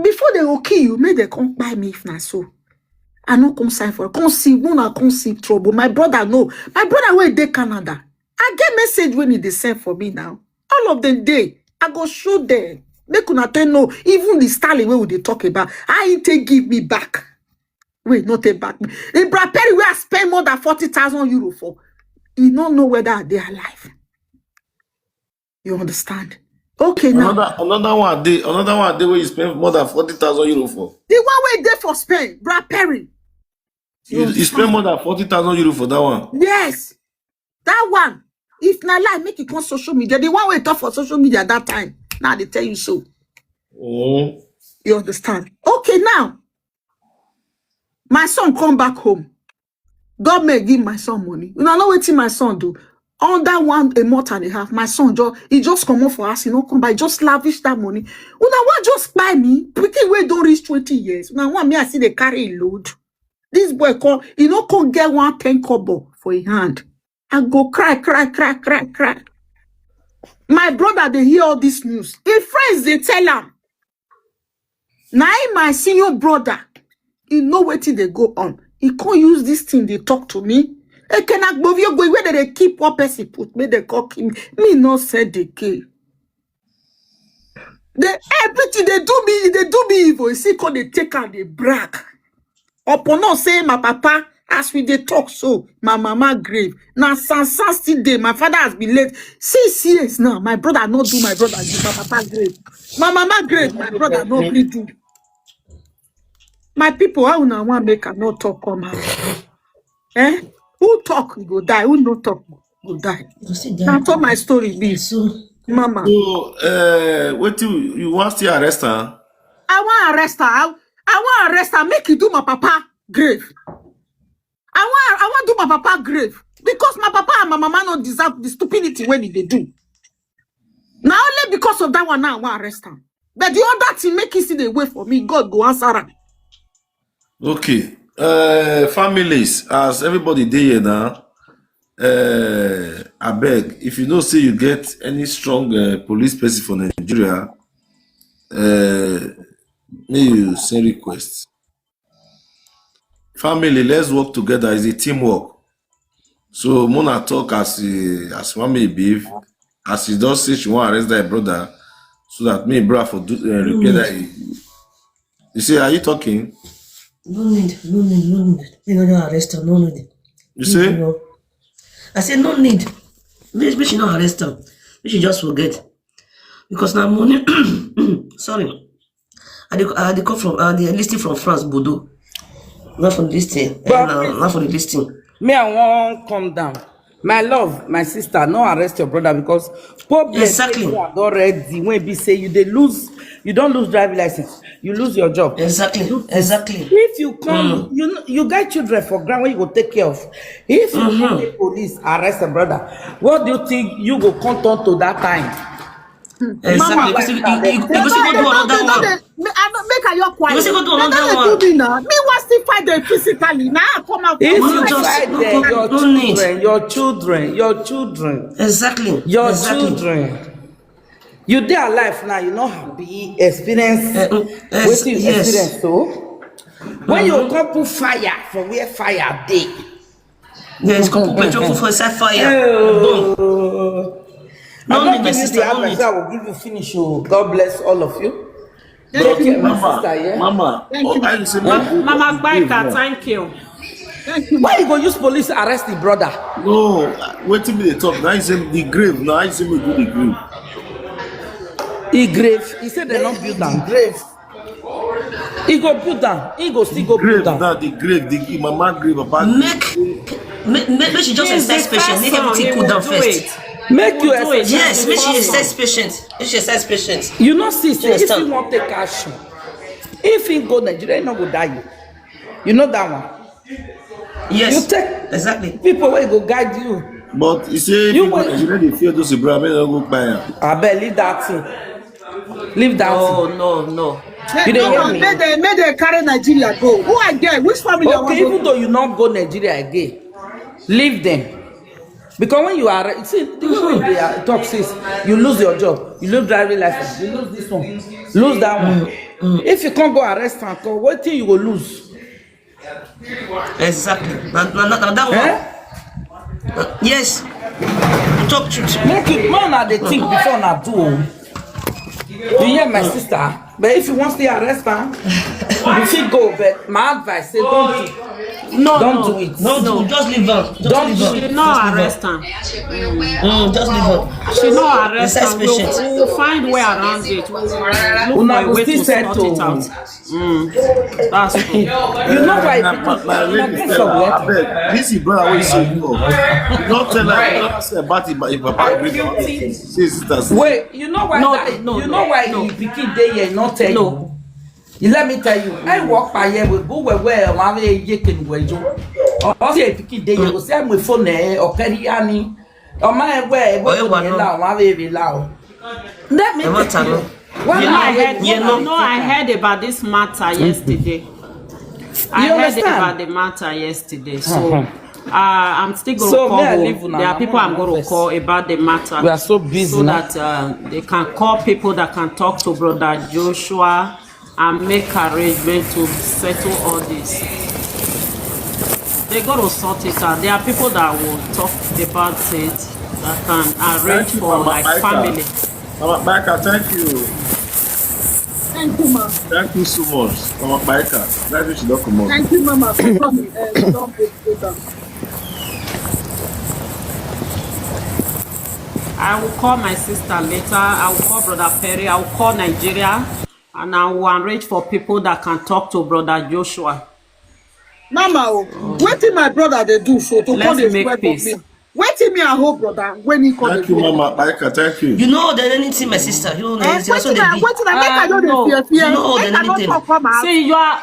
Before they will kill you, may they come buy me if not so. I no come sign for it. Come see, I come see trouble. My brother no. My brother where they Canada. I get message when they send for me now. All of them day. I go show them. They could not tell no. Even the Stanley way would they talk about. I take give me back. Wait, not take back. The Brad Perry where I spend more than 40,000 euro for. You don't know whether they are alive. You understand? Okay, now. Another one day where you spend more than 40,000 euro for. The one way there for Spain, Brad Perry. You spend more than 40,000 euro for that one. Yes. That one. If not lie, make it on social media. The one way talk for social media at that time. Now they tell you so. Oh. You understand? Okay, now. My son come back home. God may give my son money. You know what my son do? Under a month and a half, my son just come up for us, come by, just lavish that money. Una what just buy me? Pretty way don't reach 20 years. Now want me I see they carry a load. This boy come, can't get 110 kobo for a hand. I go cry. My brother, they hear all this news. His friends, they tell him. Now my senior brother, he know what they go on. He can't use this thing, they talk to me. I cannot go where they keep what person put me, they call him. Me no said they kill. Everything they do me evil. You see, cause they take and they brag. Upon not say my papa, as we they talk so, my mama grave. Now, still day, my father has been late 6 years now. My brother not do my brother, do my papa grave. My mama grave, my brother not really do. My people, how now want make a not talk come out? Eh? Who talk go die? Who no talk go die? Now tell my story, be mama. So, what you want to arrest her? I want arrest her. I want arrest her. Make you do my papa grave. I want do my papa grave because my papa and my mama not deserve the stupidity when they do. Now only because of that one now I want arrest her. But the other thing make it see the way for me. God go answer her. Okay. Families, as everybody there now, I beg, if you don't say you get any strong police person for Nigeria, may you send requests. Family, let's work together. It's a teamwork. So Mona talk as one may be, as he does say she want to arrest that brother, so that me brother for do repair that. You see, are you talking? No need. You don't arrest her. No need. You say? I said no need. Maybe she not arrest her. We should just forget. Because now money. Sorry. I call from the listing from France, Bordeaux. Not for the listing. Not for the listing. Me, I won't come down. My love, my sister, no arrest your brother because problem exactly. You are already when we say you don't lose driving license, you lose your job. Exactly. If you come, you get children for granted when you go take care of. If you the police arrest a brother, what do you think you go come on to that time? Exactly. You go do another one. Make her your quiet. You go do another one. Me want to fight them physically. Now come out. If you fight them, your children. Exactly. Your children. You dey alive now. You know how be experience. Experience so. When you come put fire for where fire dey. Yes, come put petrol for inside fire. I'm not giving you the advice. I will give you finish. God bless all of you. Thank you, Mama. Mama. Mama Kpai, thank you. Why you go use police arrest the brother? No, wait till me they talk. Now he said the grave. Now he said me do the grave. He grave. He said they don't build down. Grave. He go build down. He go still go Grave build down. now the grave. The mama grave about. Make she just assess patient. Make everything cool down first. Make you assess. Yes, make she assess patient. Make she assess patient. You know, sister, if you want take action, if he go Nigeria, he not go die. You know that one. Yes. You take exactly. people will go guide you. But you say you they fear those brother, they don't go buy him. I bet leave that thing. Leave that. No. You don't hear me? May they carry Nigeria go. Who again? Which family? Okay, even though you not go Nigeria again, leave them. Because when you are, see, the way they are talk says, you lose your job, you lose driving license, you lose this one, lose that one. If you can't go arrest and call, what thing you will lose? Exactly. Now that one. Yes. Talk truth. Make it man at the think before na do. You hear my sister? But if you want to arrest her, you should go. But my advice say don't do. Don't do it. No, just leave her. Don't do it. She not arrest her. Just leave her. She not arrest her. Patient. We'll find way around it. We'll look for a way to sort it out. That's true. You know why? This is brother always say no. Not tell her say about it, but if papa agree to it. Wait, you know why? You know why you pikin dey here not tell you? Let me tell you, I walk by here with go where my ye can go. Or say pikin dey here go say my phone or carry any. Or my where my baby loud. Let me tell you. I heard about this matter yesterday. I heard about the matter yesterday. So I'm still going to call. There are people I'm going to call about the matter. We are so busy so that they can call people that can talk to Brother Joshua and make arrangements to settle all this. They got to sort it out. There are people that will talk about it that can arrange for like family. Mama Baika, thank you. Thank you, ma. Thank you so much, Mama Baika. That is not come on. Thank you, Mama, for coming. Don't go down. I will call my sister later. I will call Brother Perry. I will call Nigeria, and I will arrange for people that can talk to Brother Joshua. Mama, what did my brother they do so to call the make peace. What did me a whole brother when he called? Thank you, Mama Baika. Thank you. You know that anything, my sister. You know that What did I make I know the fear? You know that anything. See, you are.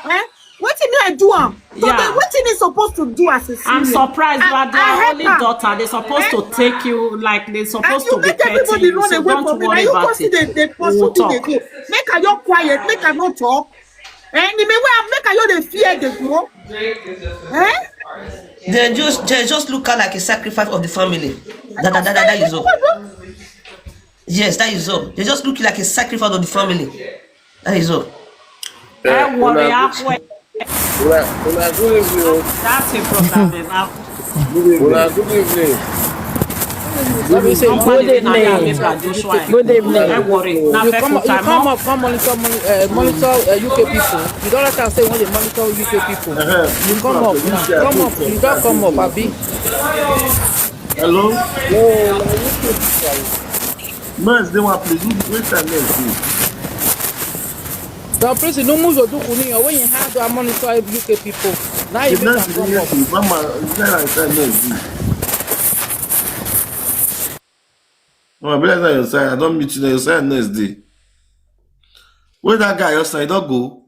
What did I do? So Yeah. what is he supposed to do as a senior? I'm surprised, but their I only help her. daughter. They're supposed to take you like they're And supposed you to be make everybody petting you. run So away don't from me. Now worry you about consider it. the We will person talk. they go. Make her you quiet. Make her not talk. And the way I make her you the fear they go. They just look at like a sacrifice of the family. That is all. Yes, that is all. They just look like a sacrifice of the family. That is all. I worry halfway. Good evening. That's a problem. Good evening. Let me say good evening. Good evening. I worry. You come up, monitor UK people. You don't let them say when they monitor UK people. You come up now. Come up. You don't come up, Abi. Hello? Mas they want please wait time next. The president no move do kuni when you have to monitor UK people. Now you can come up. Mama, Mama, be like your side. I don't meet you your side next day. Where that guy your side don't go?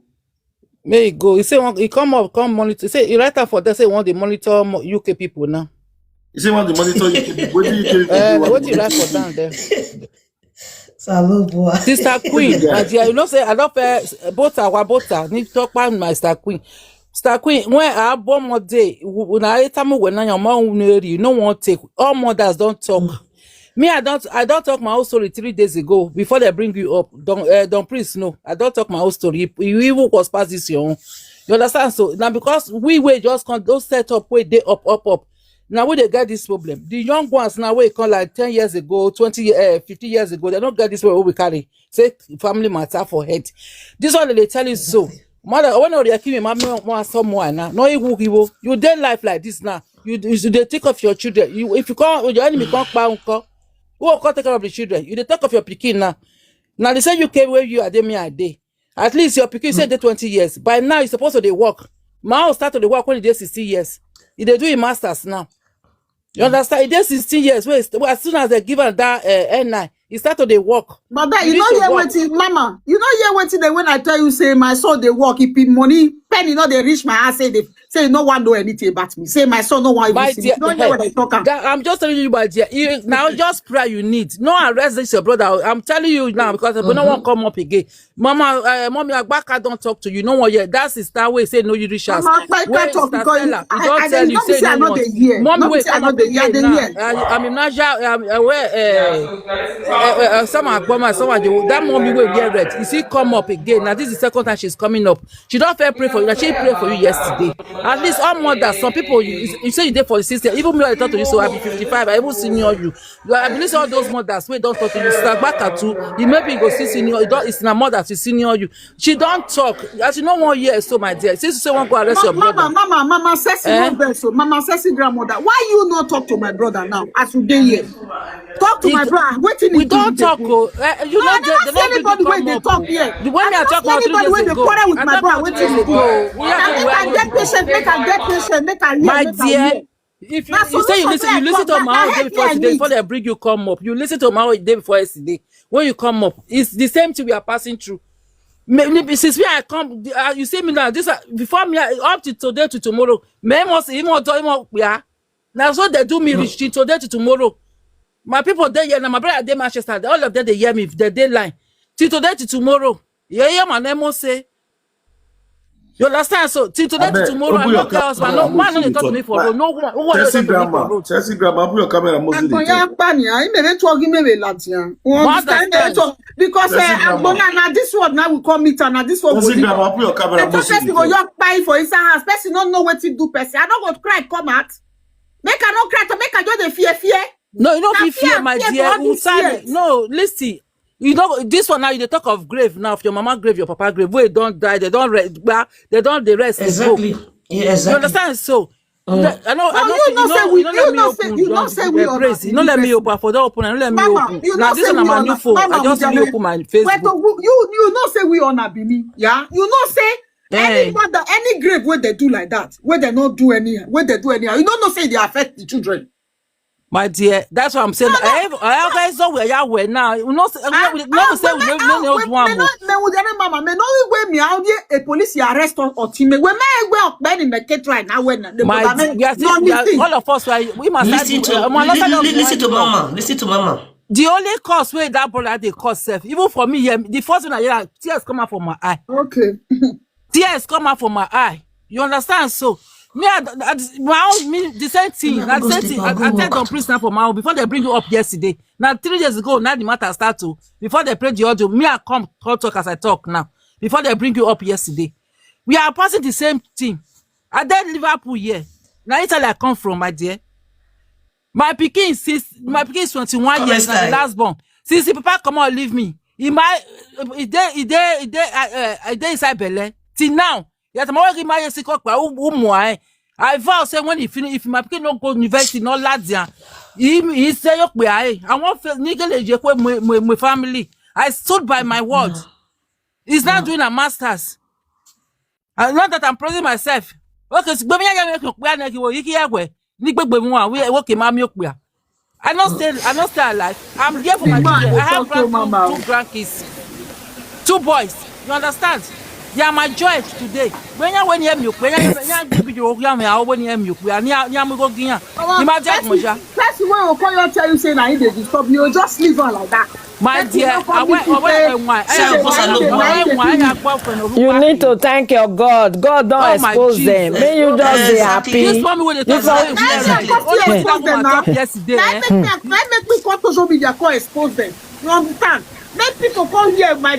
May he go. He say he come up, come monitor. He say he write out for them. Say he want to monitor UK people now. He say want to monitor UK people. What do you what you write for down there? Salute, boy. Sister Queen, you know say I don't both need talk about my Sister Queen. Sister Queen, when I born one day, when I tell me when your mom you no one take all mothers don't talk. Me, I don't talk my whole story 3 days ago before they bring you up. Don't please no. I don't talk my whole story. You even was past this your own. You understand? So now because we just can't those set up where they up. Now we they get this problem. The young ones now we come like 10 years ago, 50 years ago, they don't get this problem we carry. Say family matter for head. This one they tell you so. Mother, when you kill me, mama, someone now. No, you dead life like this now. You take of your children. If you can't, your enemy can't buy uncle. Who can't take care of the children? You take of your pikin now. Now they say you came where you are there, me a day. At least your pikin said they 20 years. By now, you're supposed to they work. My start to the work when he did 16 years. He they do his masters now. You understand? He did 16 years. Well, as soon as they give her that N9, he start to they work. But that, you know hear waiting, Mama. You know hear waiting that when I tell you say my son they work, he pay money, penny not they reach my house, say no one know anything about me. Say my son no one even see me. You don't hear what I talk about. I'm just telling you, my dear. Now just prayer you need. No arrest this your brother. I'm telling you now because no one come up again. Mama, mommy, Agbaka don't talk to you. No one yet. That's his that way. Say no, you reach us. Mama, I talk because I tell you say no one. Mommy, wait, I know the year. I'm in Naija. Where someone that mommy will get red. You see, come up again. Now this is the second time she's coming up. She don't fair pray for you. She prayed for you yesterday. At least all mothers, some people you say you did for the sister. Even me, I talk to you, so I be 55. I even senior you. I believe all those mothers wait don't talk to you. Start back at two. You maybe go see senior. It's not mother to senior you. She don't talk. As you know 1 year, so my dear. Since you say one go arrest your brother. Mama says so. Mama says grandmother. Why you not talk to my brother now? As you day here, talk to my brother. We don't talk. You know they don't anybody when they talk here. When I talk about 3 days when they ago, quarrel with my brother, waiting to go. Make I get patient. Make I hear. My dear, if you say you listen to my day before yesterday before they bring you come up. You listen to my day before yesterday when you come up. It's the same thing we are passing through. Maybe since I come, you see me now. This before me up to today to tomorrow. Now so they do me reach today to tomorrow. My people they hear now. My brother they Manchester. All of them they hear me. They line. Till today to tomorrow. Yeah, my name say. You understand? So till today to tomorrow, I'm not tell husband. No man don't talk to me for road. No woman. Who want to talk to me for road? Chelsea grandma, put your camera mostly. Because now this one now we come meet and now this one. Chelsea grandma, put your camera mostly. Person go your Kpai for inside house. Person don't know what to do. Person, I don't go cry. Come out. Make I not cry. To make I just the fear. No, you don't fear, my dear. No, listen. You know this one now. You talk of grave now. If your mama grave, your papa grave, where they don't die, they don't rest. They rest. Exactly. Yeah, exactly. You understand? So I know. You don't say we praise. You don't let me open for the open. You don't let me open. Now this one my new phone. I just let me open my Facebook. You not say we honor be me. Yeah. You not say any grave where they do like that, where they not do any, where they do anyhow. You don't say they affect the children. My dear, that's what I'm saying. I always know where you are now. You know, say we know one. Mama, me no way me out here a police arrest or team. We may go up in the case right now when the all of us we must listen to mama. Listen to mama. The only cause where that brother they cause self. Even for me, the first one I hear tears come out from my eye. Okay. Tears come out from my eye. You understand? So me, the same thing. I tell them prisoner for my own before they bring you up yesterday. Now 3 years ago, now the matter start to. Before they play the audio, me I come talk as I talk now. Before they bring you up yesterday, we are passing the same thing. I did Liverpool here. Now Italy I come from, my dear. My pikin is 21 years now, the last born. Since the papa come out leave me, he inside Bele. Till now. I vow say when if my pikin don't go university, no lads, he say I want my family. I stood by my word. He's not doing a master's. I know that I'm praising myself. Okay, so I not stay alive. I'm here for my children. I have two grandkids, 2 boys. You understand? They are my joy today. When you hear milk, when you that's why I'll call you tell you say I need to stop you. Just leave her like that. My dear, you need to thank your God. God don't expose them. May you just be happy. This mommy will talk yesterday. Make me come to social media, call expose them. You understand? Make people come here my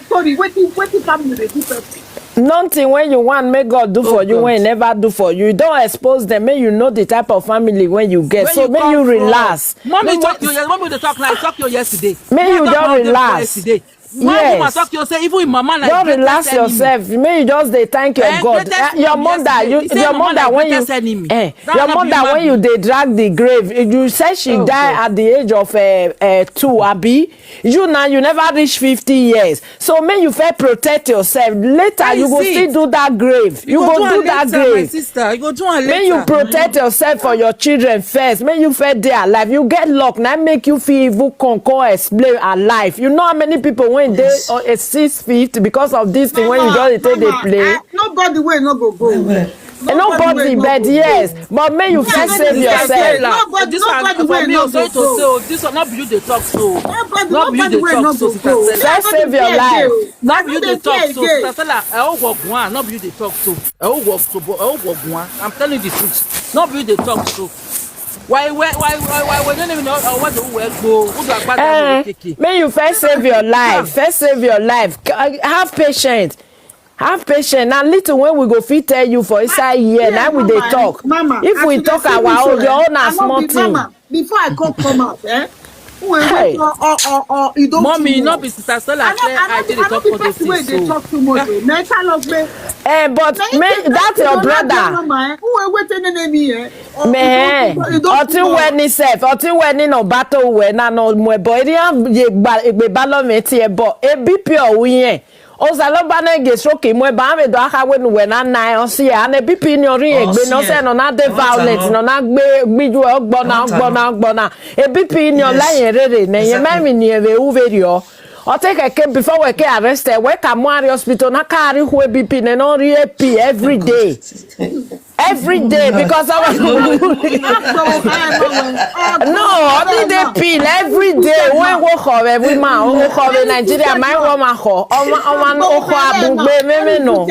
story. What family they do person. Nothing when you want make God do for you when he never do for you. Don't expose them. May you know the type of family when you get. So may you relax. Mommy talk you. Mommy they talk like talk you yesterday. May you just relax. Yes. Even in mama like don't relax yourself. May you just they thank your God. Your mother, your mother when you your mother when you they drag the grave. You say she died at the age of 2, Abi. You now you never reach 50 years. So may you fair protect yourself. Later you go still do that grave. You go do that grave. Sister, you go do later. May you protect yourself for your children first. May you fair their life. You get luck now make you feel even conquer explain our life. You know how many people when they 6 feet because of this thing when you just take the play. Nobody will not go. Nobody, but yes, but may you first save yourself. Nobody will not go. This will not be you they talk so. Nobody will not go. First save your life. Not be you they talk so. Sister Stella, not be you they talk so. I'm telling you the truth. Not be you they talk so. Why we don't even know what the go. May you first save your life. First save your life. Have patience. Have patience. Now little when we go fit tell you for inside here. Now we they talk. Mama, if we talk our own, your own are small thing. Before I come out, Hey. You don't Mommy, not be Sister Stella. I did talk for this. They talk too much. But that's your brother. Who waiting in me? Man, until when he said, until when he no battle when no more boy, ye ballo meti but a BP or we. Ozalobana ge stroke mo ba me do aka we nu we na nine on see and e BP ni ori egbe no say no na de violent no na gbiju ogbona e BP ni online rere na ye mami ni e u video o take a before we get arrested we come to hospital na carry who BP na no re every day because I was no only they peel every day when we come every man we come in Nigeria my woman ho o ko abugbe meme no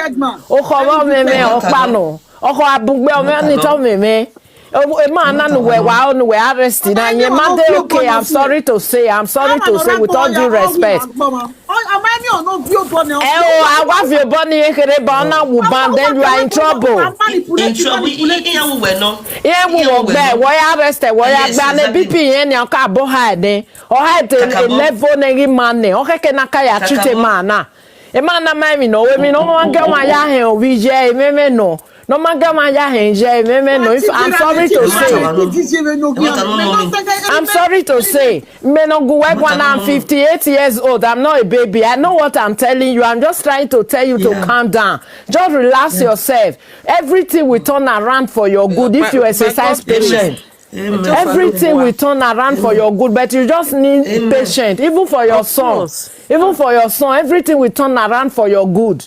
o ko meme o pa no o ko abugbe o me ni to meme a man and we arrested and your mother okay I'm sorry to say with all due respect I want your bunny then you are in trouble yeah we were there we arrested we are gonna BP in your car bohide or had a level negi money okay can I treat a man a man na me no we no one get my ya o VJ me no no matter my no if I'm sorry to say me no go work when I'm 58 years old. I'm not a baby. I know what I'm telling you. I'm just trying to tell you to calm down. Just relax yourself. Everything will turn around for your good if you exercise patience. Everything will turn around for your good, but you just need patience. Even for your son, everything will turn around for your good.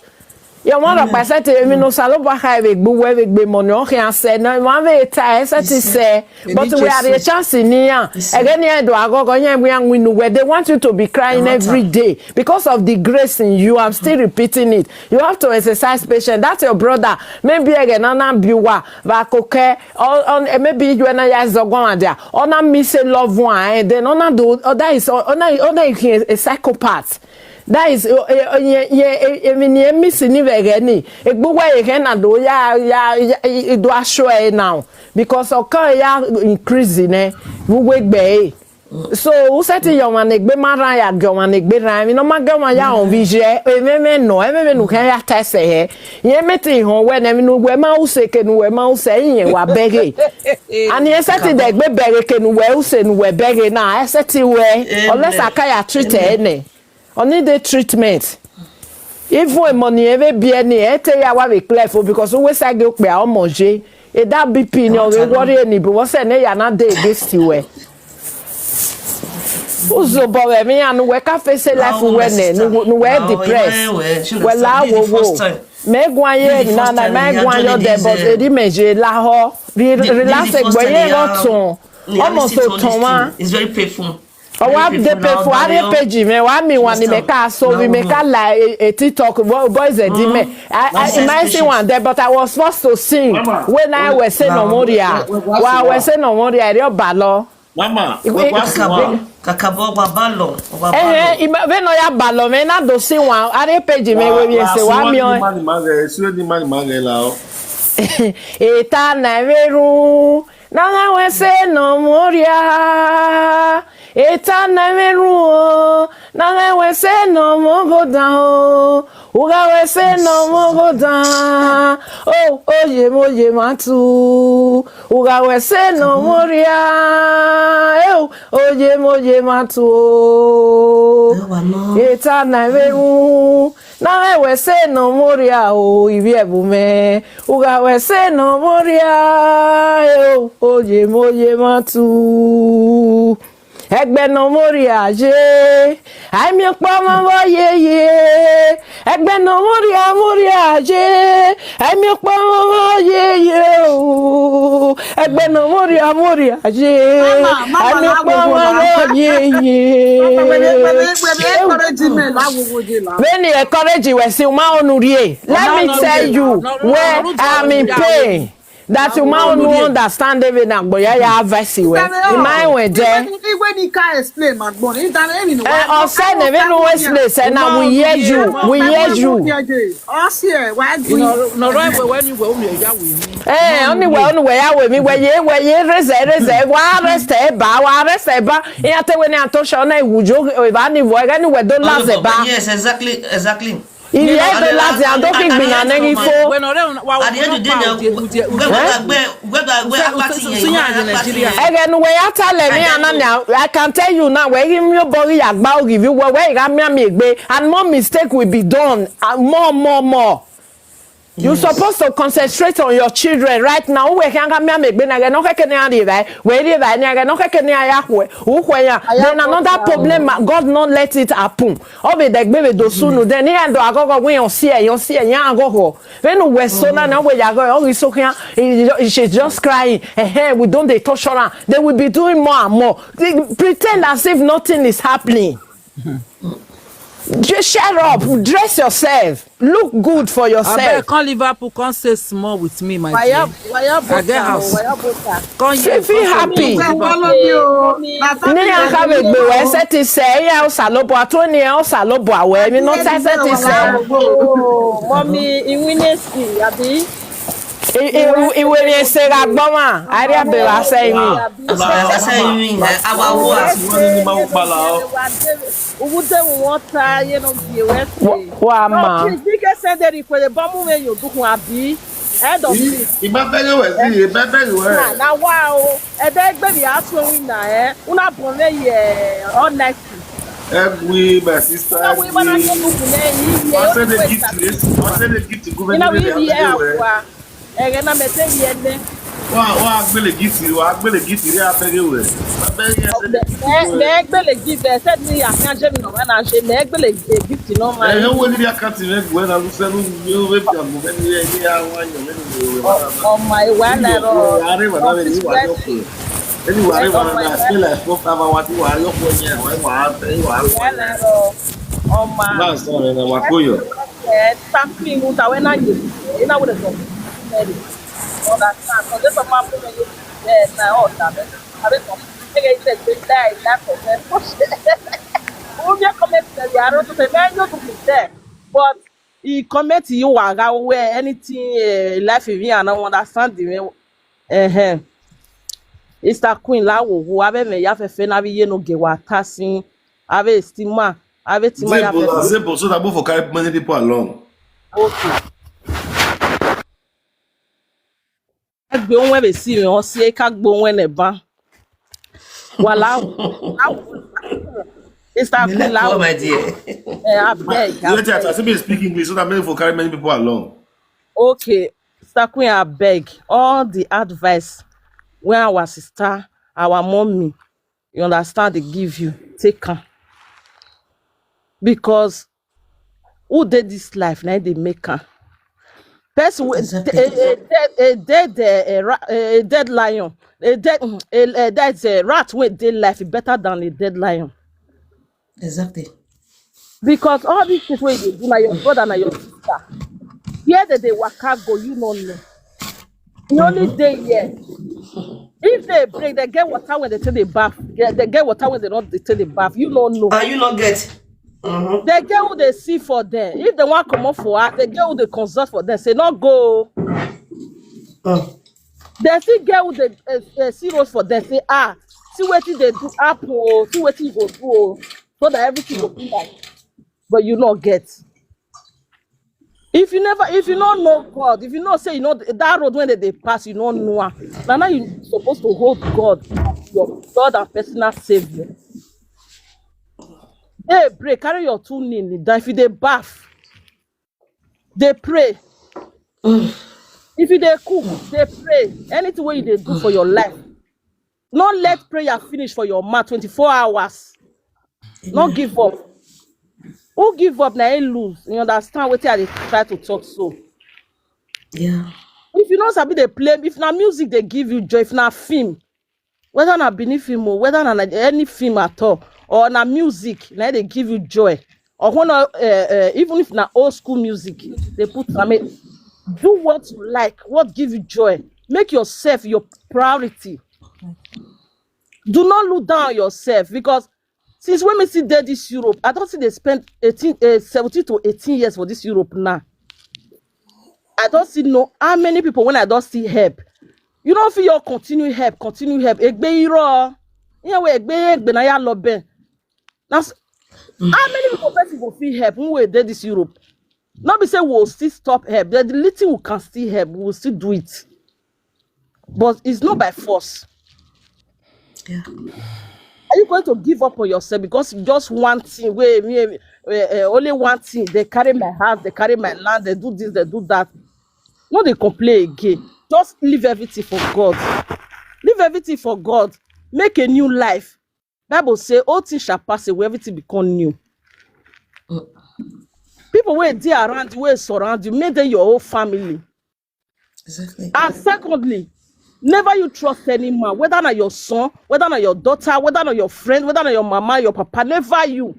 Your mother by said to me no saloba have a big money on here said no one very tired say but we are a chance in here again here do I go where they want you to be crying every day because of the grace in you. I'm still repeating it. You have to exercise patience. That's your brother. Maybe again on biwa vakoke or maybe you and I as a there on a miss a loved one and then on do that is on a psychopath. That is missing again. A good way again and do ya show now because okay increasing we so who said your man egbe mara ya go man egbe ran no ma go man ya on vije me no kan ya test he ye meti ho we na me no we ma useke no we ma use yin wa bege and ye set the egbe bege ke no we use no we bege na set we unless akaya treat any only the treatment. If we money ever be any, tell you what we clear for because we say go pe a manger. E that BP no we worry any but what say na ya na dey against you. Uzo bowe me anu we ka face life we no we depressed. Well la wo. Me gwaye na me gwayo dey but e di meje la ho. Relax gboye roton. Almost to ton. It's very painful. Oh, what the people are page me? What me want to make us so we make a like a TikTok boys a me. I might see one there, but I was forced to sing when I was saying no more. While I was saying no more, I real ballo. Mama, kakabo babalo. When I have ballo, me na do sing one. I page me when you say what me on. Eta na veru. Na we say no more. Eta na meru na we say no more go down. Uga we say no more go down. Oh ye matu. Uga we say no more ya. Oh ye matu. Eta na meru na we say no more ya. Oh ibi ebume. Uga we say no more ya. Oh ye matu. Egbe no mori aje ai mi pa mo ye egbe no mori aje ai mi pa mo ye o egbe no mori aje ai mi pa mo ye when you encourage we say ma onurie let me tell you where I'm in pain. That you might not understand David and but yeah advice we. My way there. When he can't explain, my boy, he done anything. On said never know explain. Say now we hear you. Oh, see, why do you no right when you go me ya with me. Only way I with me where you reserve wa rest ba. E ate when you to show na wujo e ba ni wo ga ni we don last ba. Yes, exactly. Il y a de la viande qui vient à il faut. At the end of the day, again, where I tell me now, I can tell you now, where your body about give you where I me and more mistake will be done, and more. You're supposed to concentrate on your children right now. We can't make then another problem. God not let it happen. Over the baby do soon. Then he and I go we on see go. When we so now we are going. Oh, it's okay. She's just crying. We don't they touch her. They will be doing more and more. They pretend as if nothing is happening. Just shut up, dress yourself, look good for yourself. I can't Liverpool, can't stay small with me, my dear. Why feel happy. Ìwé ṣe ra gbọ́mà àrí àbẹ̀wò àṣẹ mi. Wà á mà. Every my sister, I send a gift to government. Wa gbele gift ri abege gift e said me akan je mi no na se me gbele gift no ma. Wo ni account me gbe na lu se lu yo we bi amu me ni awon ayan me ni we. Oh my wala ro. Are wa na ni wa yo ko. Eni wa re wa na feel like for fa wa ti wa yo ko yen wa wala ro. Oh my. Na so na wa ko yo. Something uta we na ye. Ina wo de so. Understand? So this is my problem. Now, I don't know. But he comment you where anything life in me and I understand the it's the queen la wo ave me ya fefe na bi ye no ge wa tasin ave stigma ave tima ya fefe. Simple so that both for carry many people along. Okay. Agbe onwe be si me o si ka gbo onwe ne ba. Wala. It's that queen la. My dear. I beg. You let us speak English so that many for carry many people along. Okay. Mr. Queen, I beg all the advice when our sister, our mommy, you understand, they give you, take her. Because who did this life, now they make her. Person a dead lion, that's a rat with dead life better than a dead lion. Exactly. Because all these things where you do, like your brother and your sister, here that they waka go, you don't know. You only day here. If they break, they get water when they take the bath. They get water when they don't take the bath. You don't know. You not get. They get who they see for them. If they want to come up for us, they get who they consult for them. Say not go. They still get who they see road for them. Say see what they do apple, see what you go do, so that everything will be like, but you not get. If you don't know God, if you not say that road when they pass, you don't know. Now you're supposed to hold God, your God and personal savior. Hey, pray, carry your two knees down. If you they bath, they pray. If you they cook, they pray. Anything what you they do for your life. Not let prayer finish for your mouth 24 hours. Not give up. Who give up now lose? You understand what they try to talk so? Yeah. If you know sabi they play, if na music they give you joy, if na film, whether na beneath film or whether na any film at all, or na music, now they give you joy. Or when even if na old school music, they put do what you like, what give you joy. Make yourself your priority. Do not look down on yourself, because since when we see there this Europe, I don't see they spend 17 to 18 years for this Europe now. I don't see how many people when I don't see help. You don't feel your continue help. Egbe iro. You know egbe na ya lobe. How many people will feel help when we there this Europe? Not be say we'll still stop help. The little we can still help, we will still do it. But it's not by force. Yeah. Are you going to give up on yourself because just one thing? Only one thing. They carry my house, they carry my land, they do this, they do that. No, they complain again. Just leave everything for God. Leave everything for God. Make a new life. Bible say all things shall pass away, everything become new. People where they around you, where surround you, make them your whole family. Exactly. And secondly, never you trust any man, whether not your son, whether not your daughter, whether not your friend, whether not your mama, your papa, never you.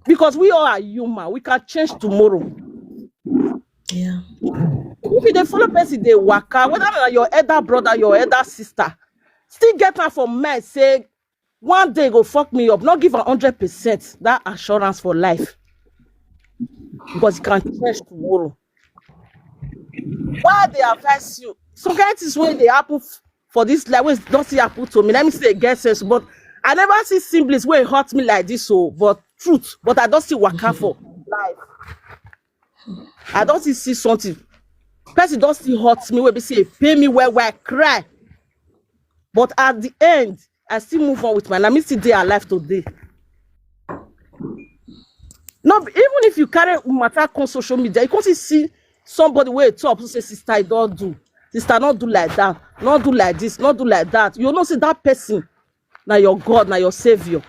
Because we all are human. We can change tomorrow. Yeah. If you dey follow person, they waka, whether not your elder brother, your elder sister, still get her from mind, say, one day go fuck me up, not give her 100% that assurance for life. Because you can change tomorrow. Why they advise you? Some kind of things when they happen for this life, when don't see happen to me. Let me say it gets sense, but I never see siblings where it hurt me like this. So, but truth, but I don't see waka for life. I don't see something. Person don't see hurt me where they say pay me where I cry. But at the end, I still move on with my life. I still dey alive today. No, even if you carry matter on social media, you can't see somebody where top who say, sister, you don't do. Sister, not do like that. Not do like this. Not do like that. You don't see that person. Now your God, now your savior.